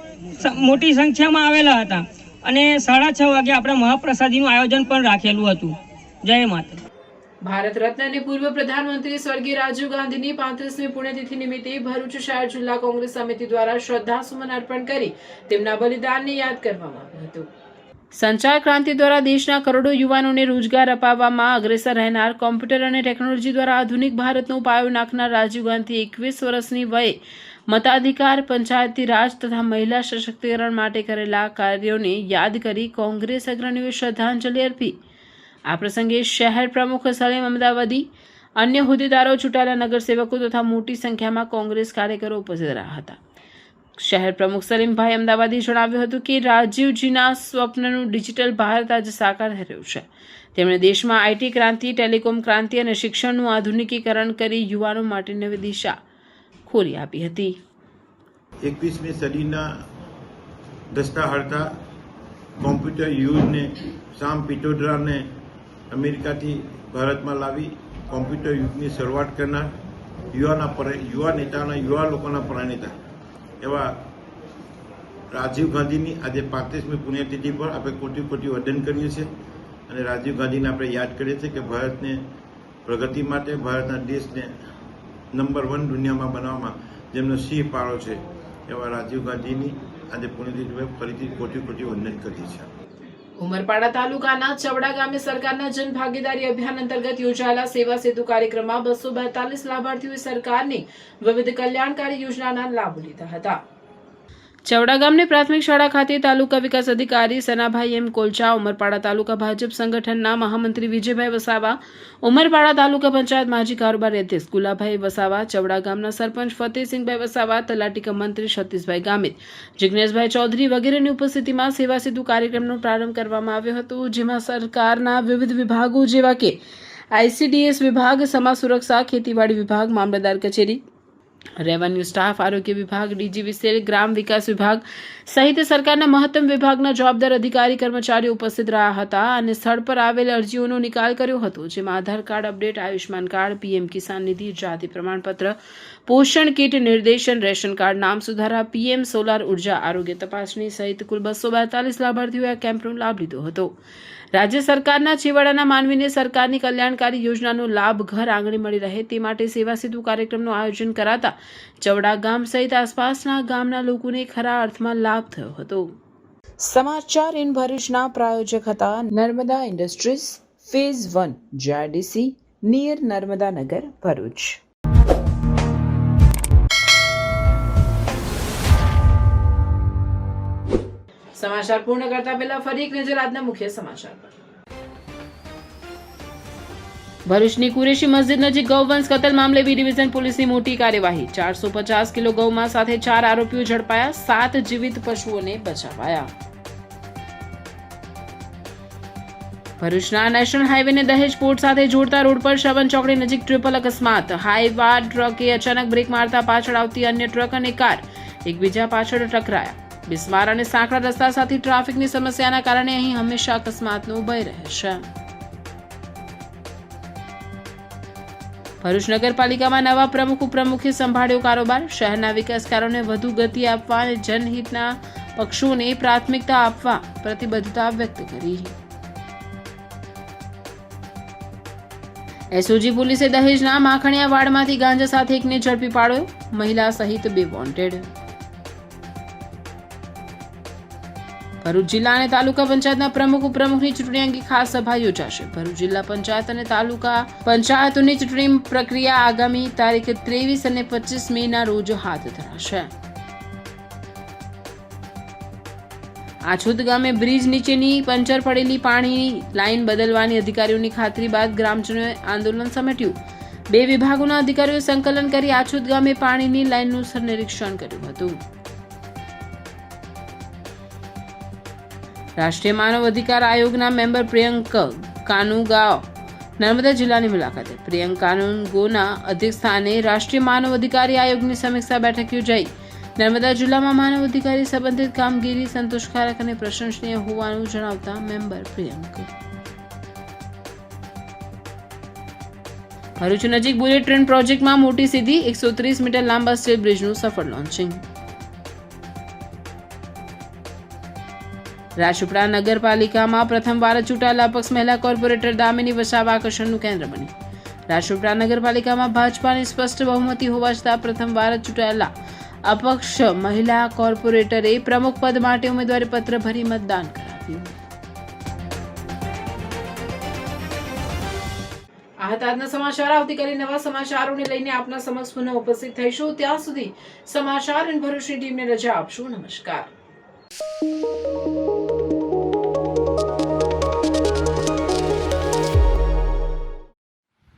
મોટી સંખ્યામાં આવેલા હતા અને 6:30 વાગે આપણે મહાપ્રસાદીનું આયોજન પણ રાખેલું હતું. જય માતા. ભારત રત્ન અને પૂર્વ પ્રધાનમંત્રી સ્વર્ગીય રાજીવ ગાંધીની 35મી પુણ્યતિથિ નિમિત્તે ભરૂચ શહેર જિલ્લા કોંગ્રેસ સમિતિ દ્વારા શ્રદ્ધાસુમન અર્પણ કરી તેમના બલિદાનને યાદ કરવામાં આવ્યું હતું. સંચાર ક્રાંતિ દ્વારા દેશના કરોડો યુવાનોને રોજગાર અપાવવામાં અગ્રેસર રહેનાર, કોમ્પ્યુટર અને ટેકનોલોજી દ્વારા આધુનિક ભારતનો પાયો નાખનાર રાજીવ ગાંધી 21 વર્ષની વયે મતાધિકાર, પંચાયતી રાજ તથા મહિલા સશક્તિકરણ માટે કરેલા કાર્યોને યાદ કરી કોંગ્રેસ અગ્રણીઓએ શ્રદ્ધાંજલિ અર્પી. આ પ્રસંગે શહેર પ્રમુખ સલીમ અમદાવાદી, અન્ય હોદ્દેદારો, ચૂંટાયેલા નગરસેવકો તથા મોટી સંખ્યામાં કોંગ્રેસ કાર્યકરો ઉપસ્થિત રહ્યા હતા. શહેર પ્રમુખ સલીમભાઈ અમદાવાદીએ જણાવ્યું હતું કે રાજીવજીના સ્વપ્નનું ડિજિટલ ભારત આજે સાકાર થઈ રહ્યું છે. તેમણે દેશમાં IT ક્રાંતિ, ટેલિકોમ ક્રાંતિ અને શિક્ષણનું આધુનિકીકરણ કરી યુવાનો માટે નવી દિશા ખોલી આપી હતી. 21મી સદીના દસ્તા હડતા કોમ્પ્યુટર યુગને સામ પિટોડરાને અમેરિકાથી ભારતમાં લાવી કોમ્પ્યુટર યુગની શરૂઆત કરનાર યુવા નેતાના યુવા લોકોના પ્રણેતા એવા રાજીવ ગાંધીની આજે 35મી પુણ્યતિથિ પર આપણે કોટી કોટી વંદન કરીએ છીએ અને રાજીવ ગાંધીને આપણે યાદ કરીએ છીએ કે ભારતને પ્રગતિ માટે ભારતના દેશને નંબર 1 દુનિયામાં બનાવવામાં જેમનો સિંહ ફાળો છે એવા રાજીવ ગાંધીની આજે પુણ્યતિથિ પર ફરીથી કોટી કોટી વંદન કરીએ છીએ. ઉમરપાડા તાલુકાના ચવડા ગામે સરકારના જન ભાગીદારી અભિયાન અંતર્ગત યોજાયેલા સેવા સેતુ કાર્યક્રમમાં 242 લાભાર્થીઓએ સરકારની વિવિધ કલ્યાણકારી યોજનાના લાભ લીધા હતા. ચવડા ગામની પ્રાથમિક શાળા ખાતે તાલુકા વિકાસ અધિકારી સનાભાઈ એમ કોલચા, ઉમરપાડા તાલુકા ભાજપ સંગઠનના મહામંત્રી વિજયભાઈ વસાવા, ઉમરપાડા તાલુકા પંચાયત માજી કારોબારી અધ્યક્ષ ગુલાભાઈ વસાવા, ચવડા ગામના સરપંચ ફતેહસિંહભાઈ વસાવા, તલાટી કમ મંત્રી સતીશભાઈ ગામિત, જિજ્ઞેશભાઈ ચૌધરી વગેરેની ઉપસ્થિતિમાં સેવા સેતુ કાર્યક્રમનો પ્રારંભ કરવામાં આવ્યો હતો, જેમાં સરકારના વિવિધ વિભાગો જેવા કે ICDS વિભાગ, સમાજ સુરક્ષા, ખેતીવાડી વિભાગ, મામલતદાર કચેરી, રેવન્યુ સ્ટાફ, આરોગ્ય વિભાગ, DGVCL, ગ્રામ વિકાસ વિભાગ સહિત સરકારના મહત્તમ વિભાગના જવાબદાર અધિકારી કર્મચારીઓ ઉપસ્થિત રહ્યા હતા અને સ્થળ પર આવેલ અરજીઓનો નિકાલ કર્યો હતો, જેમાં Aadhaar card update, Ayushman card, PM Kisan Nidhi, જાતિ પ્રમાણપત્ર, પોષણ કીટ, નિર્દેશન, રેશન કાર્ડ, નામ સુધારા, PM સોલાર ઉર્જા, આરોગ્ય તપાસણી સહિત કુલ 242 લાભાર્થીઓએ આ કેમ્પનો લાભ લીધો હતો. રાજ્ય સરકારના છેવાડાના માનવીને સરકારની કલ્યાણકારી યોજનાનો લાભ ઘર આંગણે મળી રહે તે માટે સેવા સેતુ કાર્યક્રમનું આયોજન કરાતા ચવડા ગામ સહિત આસપાસના ગામના લોકોને ખરા અર્થમાં લાભ થયો હતો. સમાચાર ઇન ભરૂચના પ્રાયોજક હતા Narmada industries phase 1 JRDC near Narmada Nagar Bharuch. સમાચાર પૂર્ણ કરતા પહેલા ફરી એક નજર આજના મુખ્ય સમાચાર પર. ભરૂચની કુરેશી મસ્જિદ નજીક ગૌવંશ કતલ મામલે બી ડિવિઝન પોલીસની મોટી કાર્યવાહી. 450 કિલો ગૌમાંસ સાથે 4 આરોપીઓ ઝડપાયા, 7 જીવિત પશુઓને બચાવાયા. ભરૂચના નેશનલ હાઈવેને દહેજ પોર્ટ સાથે જોડતા રોડ પર શ્રવણ ચોકડી નજીક ટ્રિપલ અકસ્માત. હાઈવા ટ્રકે અચાનક બ્રેક મારતા પાછળ આવતી અન્ય ટ્રક અને કાર એકબીજા પાછળ ટકરાયા. બિસ્માર અને સાંકડા રસ્તા સાથે ટ્રાફિકની સમસ્યાના કારણે અહીં હંમેશા અકસ્માતનો ભય રહેશે. ભરૂચ નગરપાલિકામાં નવા પ્રમુખ ઉપપ્રમુખે સંભાળ્યો કારોબાર. શહેરના વિકાસકારોને વધુ ગતિ આપવા અને જનહિતના પક્ષોને પ્રાથમિકતા આપવા પ્રતિબદ્ધતા વ્યક્ત કરી. SOG પોલીસે દહેજના માખણીયા વાડમાંથી ગાંજા સાથે એકને ઝડપી પાડ્યો. મહિલા સહિત 2 વોન્ટેડ. ભરૂચ જિલ્લા અને તાલુકા પંચાયતના પ્રમુખ ઉપપ્રમુખની ચૂંટણી અંગે ખાસ સભા યોજાશે. ભરૂચ જિલ્લા પંચાયત અને તાલુકા પંચાયતોની ચૂંટણી પ્રક્રિયા આગામી તારીખ 23 અને 25 મેના રોજ હાથ ધરાશે. આછોદ ગામે બ્રિજ નીચેની પંચર પડેલી પાણીની લાઇન બદલવાની અધિકારીઓની ખાતરી બાદ ગ્રામજનોએ આંદોલન સમેટ્યું. 2 વિભાગોના અધિકારીઓએ સંકલન કરી આછોદ ગામે પાણીની લાઇનનું નિરીક્ષણ કર્યું હતું. રાષ્ટ્રીય માનવ અધિકાર આયોગના મેમ્બર પ્રિયંક કાનુગો નર્મદા જિલ્લાની મુલાકાતે. પ્રિયંક કાનુગોના અધ્યક્ષસ્થાને રાષ્ટ્રીય માનવ અધિકારી આયોગની સમીક્ષા બેઠક યોજાઈ. નર્મદા જિલ્લામાં માનવ અધિકારી સંબંધિત કામગીરી સંતોષકારક અને પ્રશંસનીય હોવાનું જણાવતા મેમ્બર પ્રિયંક. ભરૂચ નજીક બુલેટ ટ્રેન પ્રોજેક્ટમાં મોટી સિદ્ધિ. 130 મીટર લાંબા સ્ટીલ બ્રિજનું સફળ લોન્ચિંગ. રાજપીપળા નગરપાલિકામાં પ્રથમવાર ચૂંટાયેલા અપક્ષ મહિલા કોર્પોરેટર દામિની વસાવા આકર્ષણનું કેન્દ્ર બની. રાજપીપળા નગરપાલિકામાં ભાજપાની સ્પષ્ટ બહુમતી હોવા છતાં પ્રથમવાર ચૂંટાયેલા અપક્ષ મહિલા કોર્પોરેટરે પ્રમુખ પદ માટે ઉમેદવારી પત્ર ભરી મતદાન કરાવ્યું. આ હતા આજના સમાચાર. આવતીકાલે નવા સમાચારોને લઈને આપના સમક્ષ પુનઃ ઉપસ્થિત થઈશું. ત્યાં સુધી સમાચાર ઇન ભરૂચની ટીમને રજા આપશું. નમસ્કાર.